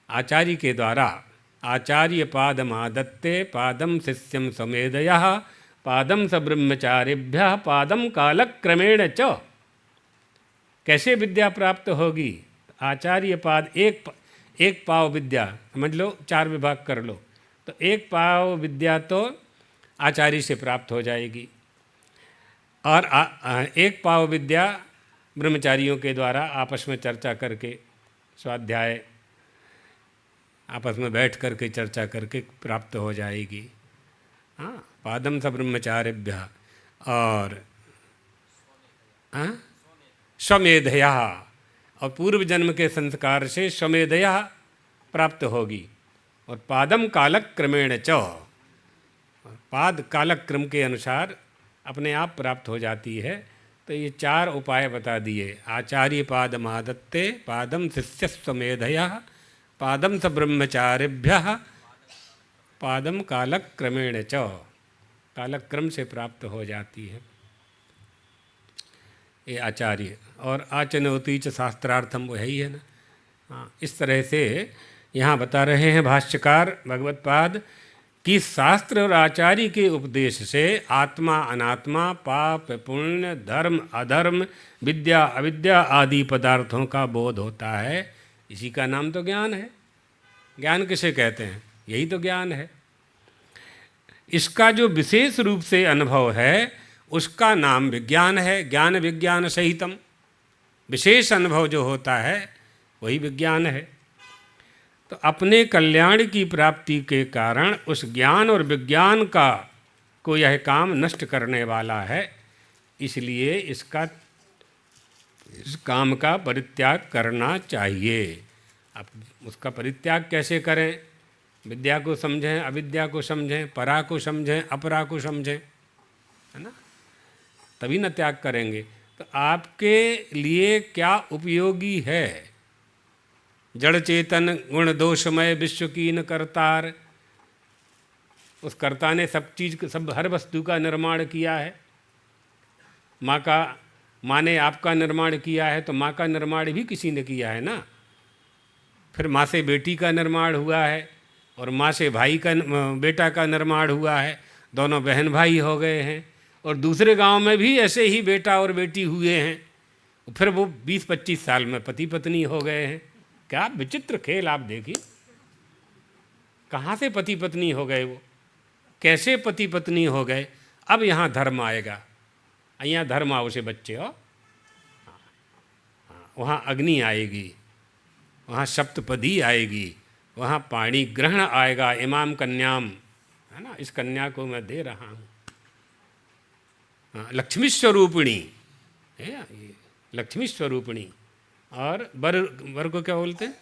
आचार्य के द्वारा। आचार्य पादमादत्ते पादम शिष्यम समेदयः पादम स ब्रह्मचारिभ्यः पादम कालक्रमेण च। कैसे विद्या प्राप्त होगी? आचार्य पाद, एक पाव विद्या समझ लो, 4 विभाग कर लो, तो 1 पाव विद्या तो आचार्य से प्राप्त हो जाएगी, और 1 पाव विद्या ब्रह्मचारियों के द्वारा आपस में चर्चा करके, स्वाध्याय आपस में बैठ करके चर्चा करके प्राप्त हो जाएगी। हाँ, पादम स ब्रह्मचारिभ्यः, और स्वमेधया, और पूर्व जन्म के संस्कार से स्वमेधया प्राप्त होगी। और पादम कालक्रमेण च, पाद कालक्रम के अनुसार अपने आप प्राप्त हो जाती है। तो ये 4 उपाय बता दिए। आचार्य पादमादत्ते, पादम शिष्यस्वमेधया, पादम स ब्रह्मचारिभ्यः, पादम कालक्रमेण च, कालक्रम से प्राप्त हो जाती है ये आचार्य। और आचनोति च शास्त्रार्थम, वही है ना। हाँ, इस तरह से यहाँ बता रहे हैं भाष्यकार भगवत पाद कि शास्त्र और आचार्य के उपदेश से आत्मा अनात्मा, पाप पुण्य, धर्म अधर्म, विद्या अविद्या आदि पदार्थों का बोध होता है। इसी का नाम तो ज्ञान है। ज्ञान किसे कहते हैं? यही तो ज्ञान है। इसका जो विशेष रूप से अनुभव है उसका नाम विज्ञान है। ज्ञान विज्ञान सहितम, विशेष अनुभव जो होता है वही विज्ञान है। तो अपने कल्याण की प्राप्ति के कारण उस ज्ञान और विज्ञान का को यह काम नष्ट करने वाला है, इसलिए इस काम का परित्याग करना चाहिए। अब उसका परित्याग कैसे करें? विद्या को समझें, अविद्या को समझें, परा को समझें, अपरा को समझें, है ना, तभी न त्याग करेंगे। तो आपके लिए क्या उपयोगी है? जड़ चेतन गुण दोषमय विश्व की न करतार, उस कर्ता ने सब चीज़, सब हर वस्तु का निर्माण किया है। माँ ने आपका निर्माण किया है, तो माँ का निर्माण भी किसी ने किया है ना। फिर माँ से बेटी का निर्माण हुआ है, और माँ से भाई का, बेटा का निर्माण हुआ है, दोनों बहन भाई हो गए हैं। और दूसरे गांव में भी ऐसे ही बेटा और बेटी हुए हैं, फिर वो 20-25 साल में पति पत्नी हो गए हैं। क्या विचित्र खेल आप देखिए, कहाँ से पति पत्नी हो गए वो, कैसे पति पत्नी हो गए। अब यहाँ धर्म आएगा, यहाँ धर्म आओ से बच्चे हो, वहाँ अग्नि आएगी, वहाँ सप्तपदी आएगी, वहाँ पाणी ग्रहण आएगा। इमाम कन्याम, है ना, इस कन्या को मैं दे रहा हूँ। लक्ष्मी स्वरूपिणी है ये, लक्ष्मी स्वरूपिणी। और वर को क्या बोलते हैं?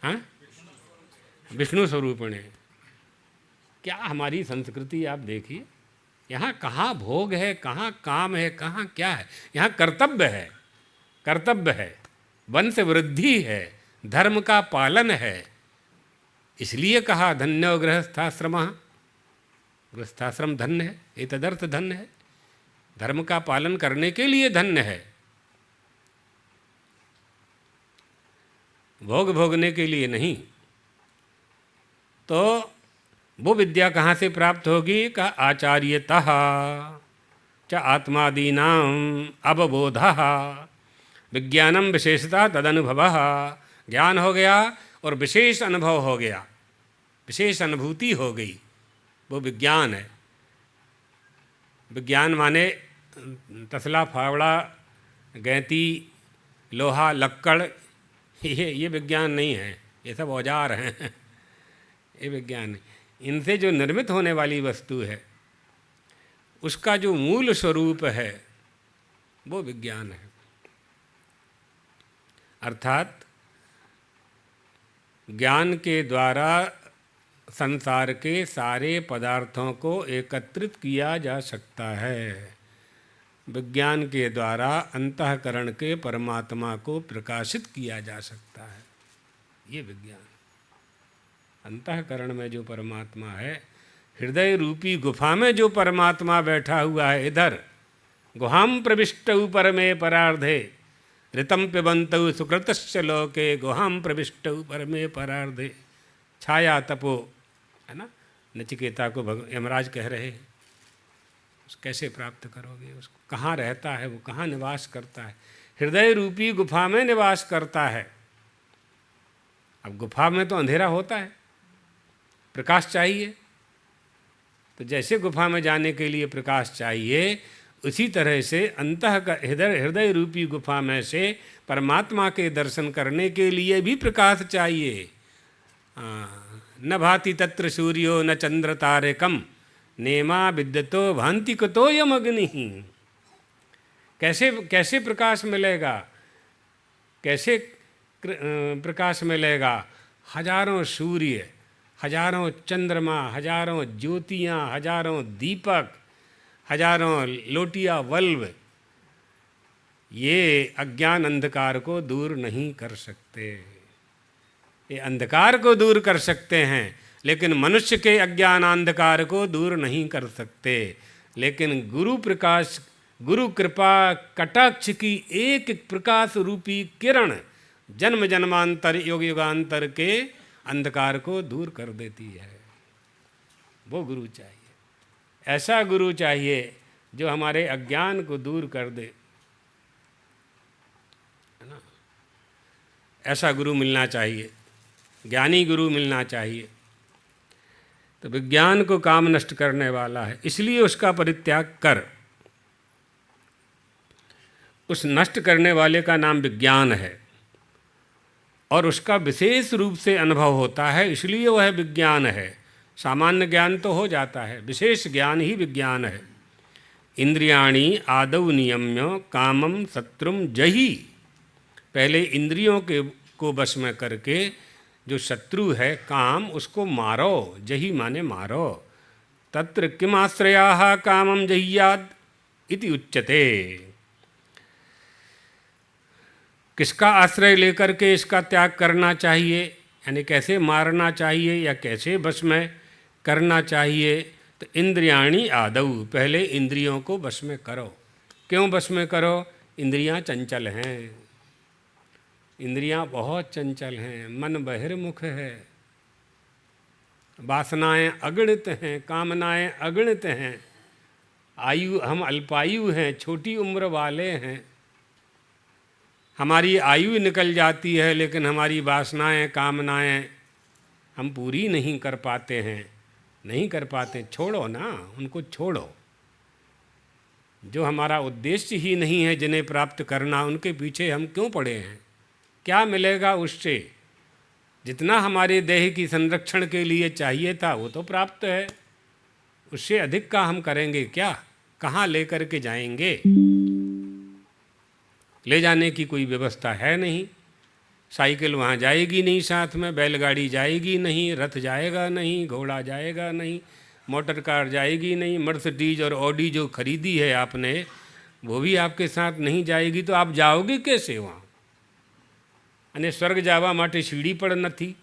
हाँ, विष्णु स्वरूपिणी। क्या हमारी संस्कृति आप देखिए, यहाँ कहाँ भोग है, कहाँ काम है, कहाँ क्या है। यहाँ कर्तव्य है, कर्तव्य है, वंश वृद्धि है, धर्म का पालन है। इसलिए कहा धन्यो गृहस्थाश्रम, गृहस्थाश्रम धन्य है, ये तदर्थ धन्य है, धर्म का पालन करने के लिए धन्य है, भोग भोगने के लिए नहीं। तो वो विद्या कहाँ से प्राप्त होगी? का आचार्यतः च आत्मादीनाम अवबोधः, विज्ञानम विशेषता तदनुभवः। ज्ञान हो गया और विशेष अनुभव हो गया, विशेष अनुभूति हो गई, वो विज्ञान है। विज्ञान माने तसला फावड़ा गैंती लोहा लक्कड़, ये विज्ञान नहीं है, ये सब औजार हैं। ये विज्ञान है। इनसे जो निर्मित होने वाली वस्तु है उसका जो मूल स्वरूप है वो विज्ञान है। अर्थात ज्ञान के द्वारा संसार के सारे पदार्थों को एकत्रित किया जा सकता है। विज्ञान के द्वारा अंतःकरण के परमात्मा को प्रकाशित किया जा सकता है। ये विज्ञान, अंतःकरण में जो परमात्मा है, हृदय रूपी गुफा में जो परमात्मा बैठा हुआ है, इधर गुहाम प्रविष्टौ परमे परार्धे ऋतम पिबन्तौ सुकृतस्य लोके गुहाम प्रविष्टौ परमे परार्धे। छाया तपो, है ना, नचिकेता को यमराज कह रहे हैं, कैसे प्राप्त करोगे उसको? कहाँ रहता है वो, कहाँ निवास करता है? हृदय रूपी गुफा में निवास करता है। अब गुफा में तो अंधेरा होता है, प्रकाश चाहिए। तो जैसे गुफा में जाने के लिए प्रकाश चाहिए, उसी तरह से अंतः का हृदय रूपी गुफा में से परमात्मा के दर्शन करने के लिए भी प्रकाश चाहिए। न भाति तत्र सूर्यो न चंद्र तारकम नेमा विद्यतो भांति कुतो यम अग्नि। कैसे कैसे प्रकाश मिलेगा? कैसे प्रकाश मिलेगा? हजारों सूर्य, हजारों चंद्रमा, हजारों ज्योतियाँ, हजारों दीपक, हजारों लोटिया बल्ब, ये अज्ञान अंधकार को दूर नहीं कर सकते। ये अंधकार को दूर कर सकते हैं, लेकिन मनुष्य के अज्ञान अंधकार को दूर नहीं कर सकते। लेकिन गुरु प्रकाश, गुरु कृपा कटाक्ष की एक प्रकाश रूपी किरण जन्म जन्मांतर युग युगांतर के अंधकार को दूर कर देती है। वो गुरु चाहिए। ऐसा गुरु चाहिए जो हमारे अज्ञान को दूर कर दे, है ना? ऐसा गुरु मिलना चाहिए, ज्ञानी गुरु मिलना चाहिए। तो विज्ञान को काम नष्ट करने वाला है, इसलिए उसका परित्याग कर। उस नष्ट करने वाले का नाम विज्ञान है और उसका विशेष रूप से अनुभव होता है, इसलिए वह विज्ञान है। सामान्य ज्ञान तो हो जाता है, विशेष ज्ञान ही विज्ञान है। इंद्रियाणि आदौ नियम्य कामम शत्रुम जहि। पहले इंद्रियों के को वश में करके जो शत्रु है काम, उसको मारो। जहि माने मारो। तत्र किम आश्रयाः कामम जह्याद इति उच्यते। किसका आश्रय लेकर के इसका त्याग करना चाहिए, यानी कैसे मारना चाहिए या कैसे वश में करना चाहिए? तो इंद्रियाणि आदौ, पहले इंद्रियों को वश में करो। क्यों वश में करो? इंद्रियां चंचल हैं, इंद्रियां बहुत चंचल हैं, मन बहिर्मुख है, वासनाएं अगणित हैं, कामनाएं अगणित हैं, आयु हम अल्पायु हैं, छोटी उम्र वाले हैं। हमारी आयु निकल जाती है लेकिन हमारी वासनाएं कामनाएं हम पूरी नहीं कर पाते हैं, नहीं कर पाते। छोड़ो ना, उनको छोड़ो। जो हमारा उद्देश्य ही नहीं है जिन्हें प्राप्त करना, उनके पीछे हम क्यों पड़े हैं? क्या मिलेगा उससे? जितना हमारे देह की संरक्षण के लिए चाहिए था वो तो प्राप्त है, उससे अधिक का हम करेंगे क्या? कहाँ लेकर के जाएंगे? ले जाने की कोई व्यवस्था है नहीं। साइकिल वहाँ जाएगी नहीं, साथ में बैलगाड़ी जाएगी नहीं, रथ जाएगा नहीं, घोड़ा जाएगा नहीं, मोटर कार जाएगी नहीं, मर्सिडीज और ऑडी जो खरीदी है आपने वो भी आपके साथ नहीं जाएगी। तो आप जाओगे कैसे वहाँ? अने स्वर्ग जावा माटे सीढ़ी पड़ नथी,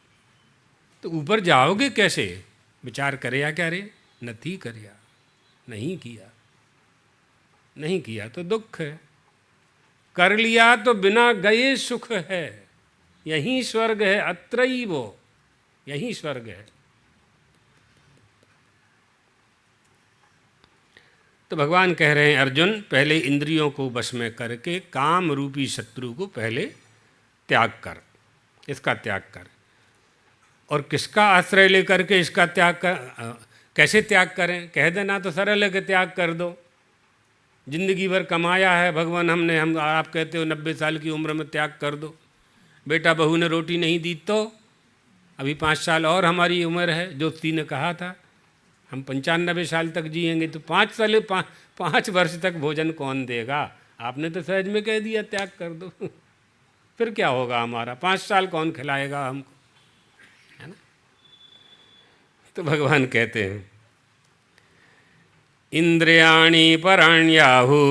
तो ऊपर जाओगे कैसे? विचार करया क्या रे? नथी करया, नहीं किया, नहीं किया तो दुख है, कर लिया तो बिना गए सुख है। यही स्वर्ग है, अत्रैव, यही स्वर्ग है। तो भगवान कह रहे हैं अर्जुन, पहले इंद्रियों को वश में करके काम रूपी शत्रु को पहले त्याग कर, इसका त्याग कर। और किसका आश्रय लेकर के इसका त्याग कर? कैसे त्याग करें? कह देना तो सरल है कि त्याग कर दो। जिंदगी भर कमाया है भगवान हमने, हम आप कहते हो 90 साल की उम्र में त्याग कर दो। बेटा बहू ने रोटी नहीं दी तो अभी 5 साल और हमारी उम्र है। ज्योति ने कहा था हम 95 साल तक जिएंगे, तो 5 वर्ष तक भोजन कौन देगा? आपने तो सहज में कह दिया त्याग कर दो। फिर क्या होगा हमारा? 5 साल कौन खिलाएगा हमको, है ना? तो भगवान कहते हैं इंद्रियाणि पराण्याहु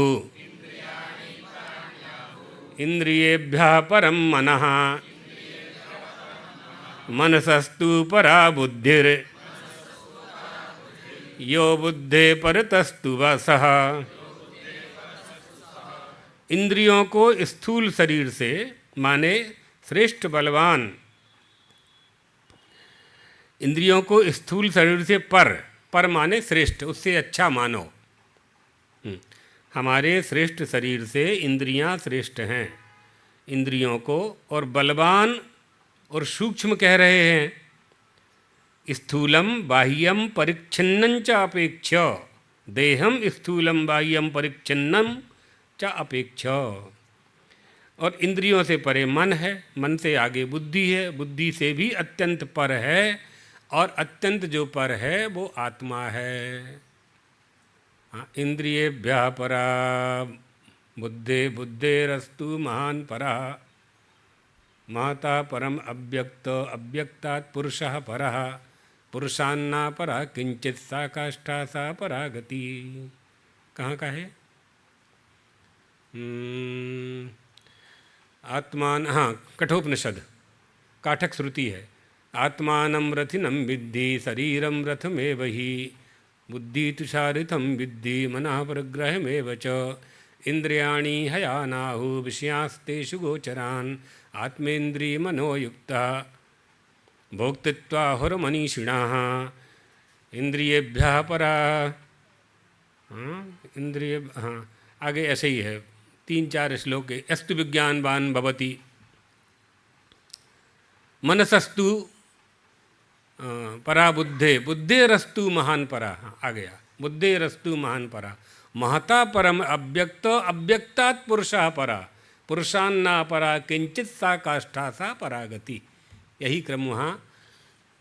इंद्रियेभ्यः परं मनः मनसस्तु परा बुद्धिर यो बुद्धे परतस्तु वसः। इंद्रियों को स्थूल शरीर से माने श्रेष्ठ बलवान, इंद्रियों को स्थूल शरीर से पर माने श्रेष्ठ, उससे अच्छा मानो। हमारे श्रेष्ठ शरीर से इंद्रियां श्रेष्ठ हैं। इंद्रियों को और बलवान और सूक्ष्म कह रहे हैं। स्थूलम बाह्यम परिच्छिन्नं च अपेक्ष, देहम स्थूलम बाह्यम परिच्छिन्नं च अपेक्ष। और इंद्रियों से परे मन है, मन से आगे बुद्धि है, बुद्धि से भी अत्यंत पर है, और अत्यंत जो पर है वो आत्मा है। हाँ, इंद्रियेभ्यः परा बुद्धे बुद्धेरस्तु महान परा, महता परम अव्यक्त अव्यक्तात् पुरुषः परः, पुरुषान्ना परा किंचित सा काष्ठा सा परा गति। कहाँ का है? आत्मान, हाँ, कठोपनिषद काठक श्रुति है। आत्मानं रथिनं विद्धि शरीरं रथमेव हि, बुद्धि तुषारिथं विद्धि मनः परग्रहमेव च, इंद्रियाणि हयानाहु विषयांस्तेषु गोचरान्, आत्मेन्द्रिय मनोयुक्ता भोक्तृत्वाहुर्मनीषिणः। इंद्रियेभ्यः परा, इंद्रिय, हाँ आगे ऐसे ही है, 3-4 श्लोक है। अस्तु विज्ञानवान भवति मनसस्तु परा बुद्धे, बुद्धेरस्तु महान परा। हाँ, आ गया, बुद्धेरस्तु महान परा, महता परम अव्यक्त अव्यक्तात् पुरुषः परा, पुरुषान्ना परा किंचित सा काष्ठा सा परागति। यही क्रम वहाँ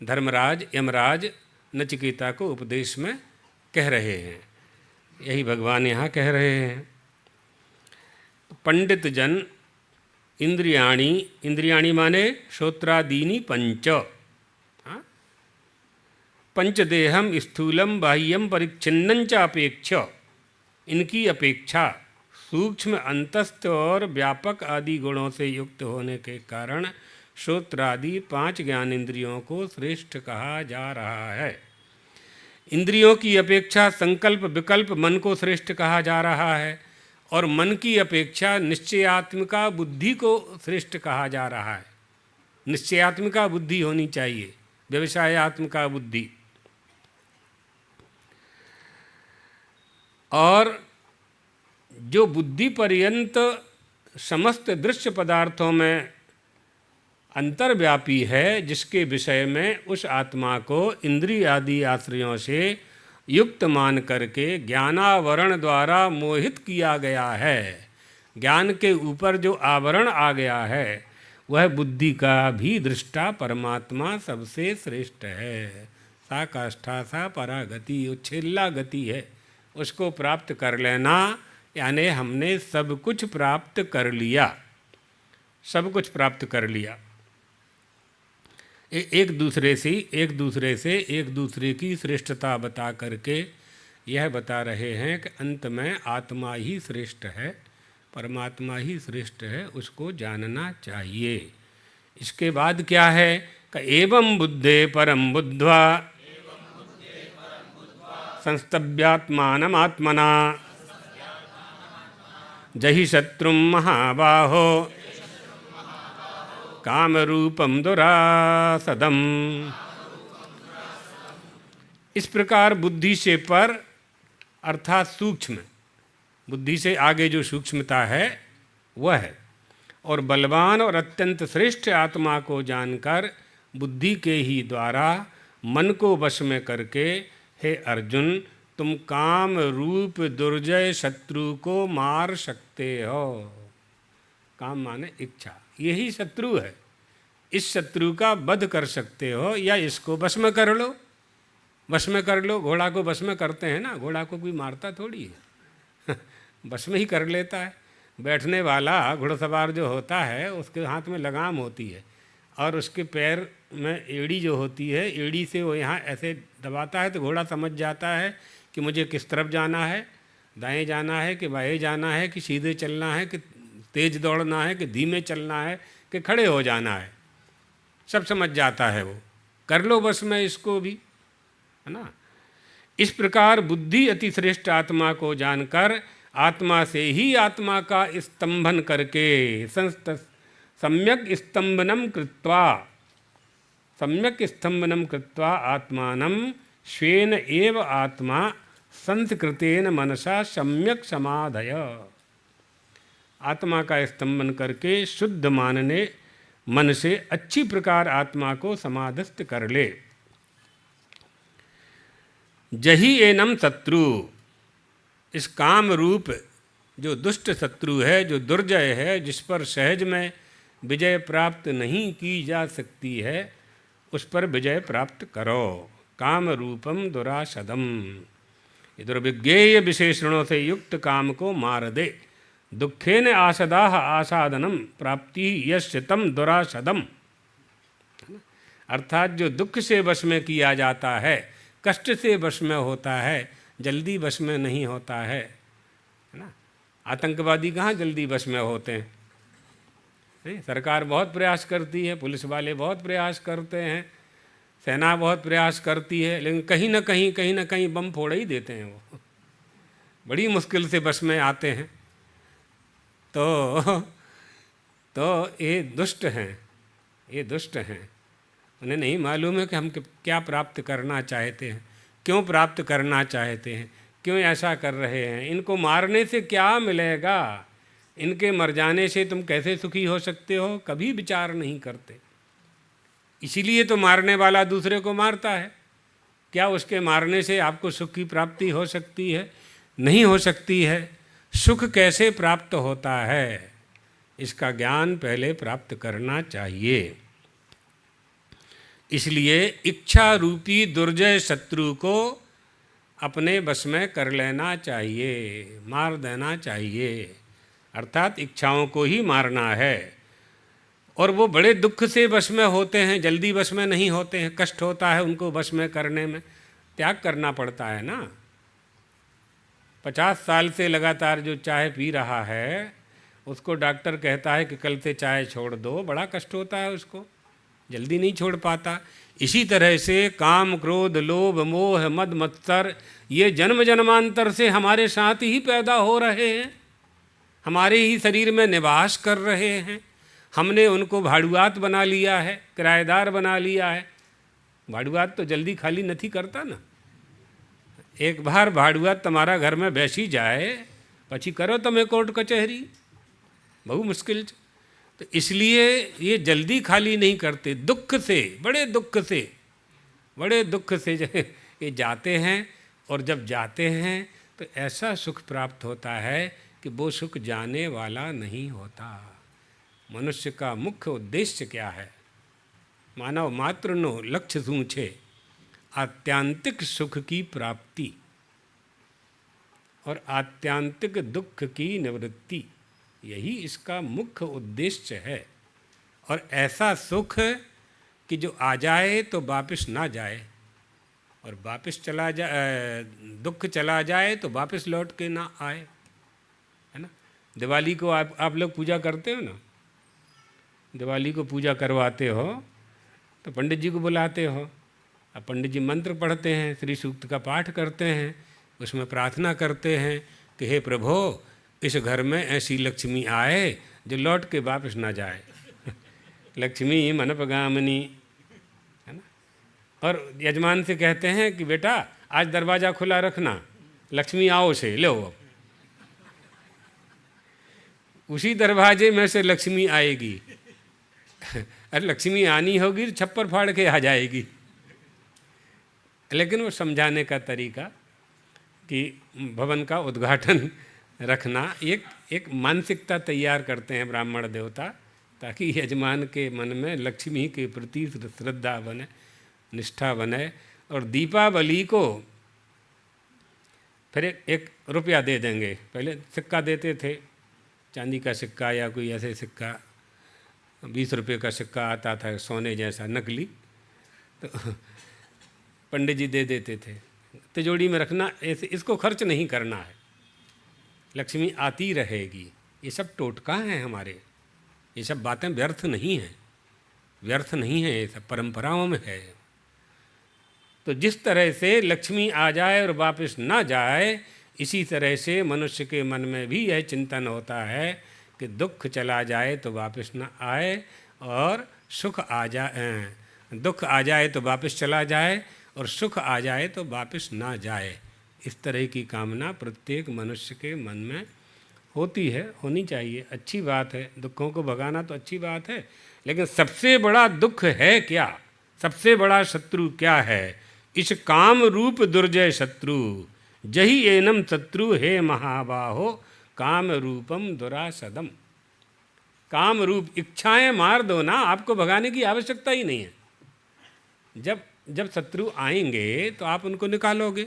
धर्मराज यमराज नचिकेता को उपदेश में कह रहे हैं। यही भगवान यहाँ कह रहे हैं। पंडित जन इंद्रियाणि, इंद्रियाणि माने श्रोत्रादीनि पंच, पंचदेहम स्थूलम बाह्यम परिच्छिन्नं च अपेक्ष, इनकी अपेक्षा सूक्ष्म अंतस्थ और व्यापक आदि गुणों से युक्त होने के कारण श्रोत्रादि 5 ज्ञानेंद्रियों को श्रेष्ठ कहा जा रहा है। इंद्रियों की अपेक्षा संकल्प विकल्प मन को श्रेष्ठ कहा जा रहा है, और मन की अपेक्षा निश्चयात्मिका बुद्धि को श्रेष्ठ कहा जा रहा है। निश्चयात्मिका बुद्धि होनी चाहिए, व्यवसायात्मिका बुद्धि। और जो बुद्धि पर्यंत समस्त दृश्य पदार्थों में अंतर्व्यापी है, जिसके विषय में उस आत्मा को इंद्रिय आदि आश्रयों से युक्त मान करके ज्ञानावरण द्वारा मोहित किया गया है, ज्ञान के ऊपर जो आवरण आ गया है, वह बुद्धि का भी दृष्टा परमात्मा सबसे श्रेष्ठ है। सा काष्ठा सा परागति, उच्छेल्ला गति है, उसको प्राप्त कर लेना, यानी हमने सब कुछ प्राप्त कर लिया, सब कुछ प्राप्त कर लिया। एक दूसरे से एक दूसरे की श्रेष्ठता बता करके यह बता रहे हैं कि अंत में आत्मा ही श्रेष्ठ है, परमात्मा ही श्रेष्ठ है, उसको जानना चाहिए। इसके बाद क्या है कि एवं बुद्धे परम बुद्ध्वा संस्तभ्यात्मानम् आत्मना जहि शत्रुं महाबाहो कामरूपम दुरासदम। इस प्रकार बुद्धि से पर अर्थात सूक्ष्म, बुद्धि से आगे जो सूक्ष्मता है वह है, और बलवान और अत्यंत श्रेष्ठ आत्मा को जानकर बुद्धि के ही द्वारा मन को वश में करके, हे अर्जुन, तुम काम रूप दुर्जय शत्रु को मार सकते हो। काम माने इच्छा, यही शत्रु है। इस शत्रु का वध कर सकते हो, या इसको वश में कर लो, वश में कर लो। घोड़ा को वश में करते हैं ना, घोड़ा को कोई मारता थोड़ी है वश में ही कर लेता है। बैठने वाला घुड़सवार जो होता है उसके हाथ में लगाम होती है, और उसके पैर में एड़ी जो होती है, एड़ी से वो यहाँ ऐसे दबाता है तो घोड़ा समझ जाता है कि मुझे किस तरफ जाना है, दाएं जाना है कि बाएं जाना है, कि सीधे चलना है कि तेज दौड़ना है, कि धीमे चलना है, कि खड़े हो जाना है, सब समझ जाता है वो। कर लो बस में इसको भी, है ना। इस प्रकार बुद्धि अति श्रेष्ठ आत्मा को जानकर आत्मा से ही आत्मा का स्तंभन करके सम्यक स्तंभनम कृत्वा, सम्यक स्तंभनम कृत्वा आत्मानं स्वेन एव आत्मा संस्कृतेन मनसा सम्यक समाधय। आत्मा का स्तंभन करके शुद्ध मन से अच्छी प्रकार आत्मा को समाधिस्थ कर ले। जही एनम शत्रु, इस काम रूप जो दुष्ट शत्रु है, जो दुर्जय है, जिस पर सहज में विजय प्राप्त नहीं की जा सकती है, उस पर विजय प्राप्त करो। काम रूपम दुरासदम, ये दुर्विज्ञेय विशेषणों से युक्त काम को मार दे। दुखेन आसदाह आसादनम प्राप्ति यस्य तम दुरासदम, अर्थात जो दुख से वश में किया जाता है, कष्ट से वश में होता है, जल्दी वश में नहीं होता है ना। आतंकवादी कहाँ जल्दी वश में होते हैं? नहीं, सरकार बहुत प्रयास करती है, पुलिस वाले बहुत प्रयास करते हैं, सेना बहुत प्रयास करती है, लेकिन कहीं ना कहीं बम फोड़ ही देते हैं। वो बड़ी मुश्किल से बस में आते हैं। तो ये दुष्ट हैं, ये दुष्ट हैं। उन्हें नहीं मालूम है कि हम क्या प्राप्त करना चाहते हैं, क्यों प्राप्त करना चाहते हैं, क्यों ऐसा कर रहे हैं। इनको मारने से क्या मिलेगा, इनके मर जाने से तुम कैसे सुखी हो सकते हो, कभी विचार नहीं करते। इसीलिए तो मारने वाला दूसरे को मारता है। क्या उसके मारने से आपको सुख की प्राप्ति हो सकती है? नहीं हो सकती है। सुख कैसे प्राप्त होता है, इसका ज्ञान पहले प्राप्त करना चाहिए। इसलिए इच्छा रूपी दुर्जय शत्रु को अपने बस में कर लेना चाहिए, मार देना चाहिए। अर्थात इच्छाओं को ही मारना है। और वो बड़े दुख से वश में होते हैं, जल्दी वश में नहीं होते हैं। कष्ट होता है उनको वश में करने में, त्याग करना पड़ता है ना। 50 साल से लगातार जो चाय पी रहा है, उसको डॉक्टर कहता है कि कल से चाय छोड़ दो, बड़ा कष्ट होता है उसको, जल्दी नहीं छोड़ पाता। इसी तरह से काम, क्रोध, लोभ, मोह, मद, मत्सर ये जन्म जन्मांतर से हमारे साथ ही पैदा हो रहे हैं, हमारे ही शरीर में निवास कर रहे हैं। हमने उनको भाड़ुआत बना लिया है, किराएदार बना लिया है। भाड़ुआत तो जल्दी खाली नहीं करता ना। एक बार भाड़ुआत तुम्हारा घर में बैसी जाए, पछी करो तुम्हें कोर्ट कचहरी, बहु मुश्किल। तो इसलिए ये जल्दी खाली नहीं करते, दुख से, बड़े दुख से ये जाते हैं। और जब जाते हैं तो ऐसा सुख प्राप्त होता है कि वो सुख जाने वाला नहीं होता। मनुष्य का मुख्य उद्देश्य क्या है? मानव मात्र नो लक्ष्य सूझे आत्यांतिक सुख की प्राप्ति और आत्यांतिक दुख की निवृत्ति, यही इसका मुख्य उद्देश्य है। और ऐसा सुख कि जो आ जाए तो वापस ना जाए, और वापस चला जाए, दुख चला जाए तो वापस लौट के ना आए, है ना। दिवाली को आप लोग पूजा करते हो ना, दिवाली को पूजा करवाते हो तो पंडित जी को बुलाते हो। अब पंडित जी मंत्र पढ़ते हैं, श्री सूक्त का पाठ करते हैं, उसमें प्रार्थना करते हैं कि हे प्रभु, इस घर में ऐसी लक्ष्मी आए जो लौट के वापस ना जाए। लक्ष्मी मनपगामिनी, है ना। और यजमान से कहते हैं कि बेटा आज दरवाज़ा खुला रखना, लक्ष्मी आओ से लो। उसी दरवाजे में से लक्ष्मी आएगी। अरे लक्ष्मी आनी होगी तो छप्पर फाड़ के आ जाएगी। लेकिन वो समझाने का तरीका कि भवन का उद्घाटन रखना, एक मानसिकता तैयार करते हैं ब्राह्मण देवता, ताकि यजमान के मन में लक्ष्मी के प्रति श्रद्धा बने, निष्ठा बने। और दीपावली को फिर एक रुपया दे देंगे। पहले सिक्का देते थे, चांदी का सिक्का या कोई ऐसे सिक्का, 20 रुपये का सिक्का आता था सोने जैसा नकली, तो पंडित जी दे देते थे, तिजोरी में रखना, ऐसे इसको खर्च नहीं करना है, लक्ष्मी आती रहेगी। ये सब टोटका हैं हमारे, ये सब बातें व्यर्थ नहीं हैं, व्यर्थ नहीं है, ये सब परंपराओं में है। तो जिस तरह से लक्ष्मी आ जाए और वापस ना जाए, इसी तरह से मनुष्य के मन में भी यह चिंतन होता है कि दुख चला जाए तो वापस ना आए, और सुख आ जाए, दुख आ जाए तो वापस चला जाए, और सुख आ जाए तो वापस ना जाए। इस तरह की कामना प्रत्येक मनुष्य के मन में होती है, होनी चाहिए, अच्छी बात है। दुखों को भगाना तो अच्छी बात है, लेकिन सबसे बड़ा दुख है क्या, सबसे बड़ा शत्रु क्या है? इस काम रूप दुर्जय शत्रु, जही एनम शत्रु हे महाबाहो, काम रूपम दुरासदम। काम रूप इच्छाएं मार दो ना, आपको भगाने की आवश्यकता ही नहीं है। जब जब शत्रु आएंगे तो आप उनको निकालोगे,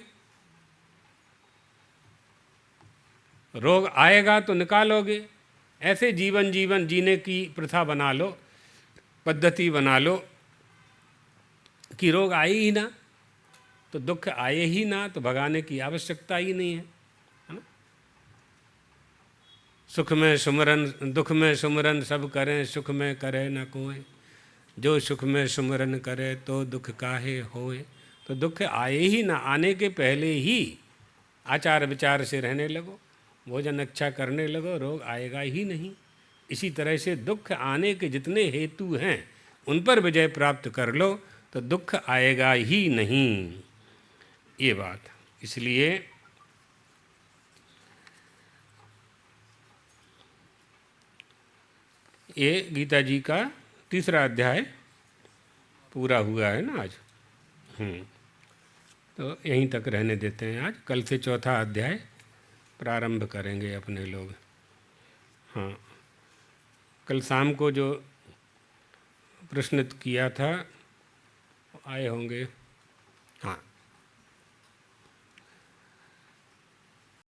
रोग आएगा तो निकालोगे। ऐसे जीवन जीने की प्रथा बना लो, पद्धति बना लो कि रोग आए ही ना, तो दुख आए ही ना, तो भगाने की आवश्यकता ही नहीं है ना। सुख में सुमरन दुख में सुमरन सब करें, सुख में करे न कोई, जो सुख में सुमरन करे तो दुख काहे होए। तो दुख आए ही ना, आने के पहले ही आचार विचार से रहने लगो, भोजन अच्छा करने लगो, रोग आएगा ही नहीं। इसी तरह से दुख आने के जितने हेतु हैं उन पर विजय प्राप्त कर लो तो दुख आएगा ही नहीं, ये बात। इसलिए ये गीता जी का 3रा अध्याय पूरा हुआ है ना आज। तो यहीं तक रहने देते हैं आज, कल से 4था अध्याय प्रारंभ करेंगे अपने लोग। हाँ, कल शाम को जो प्रश्न किया था आए होंगे।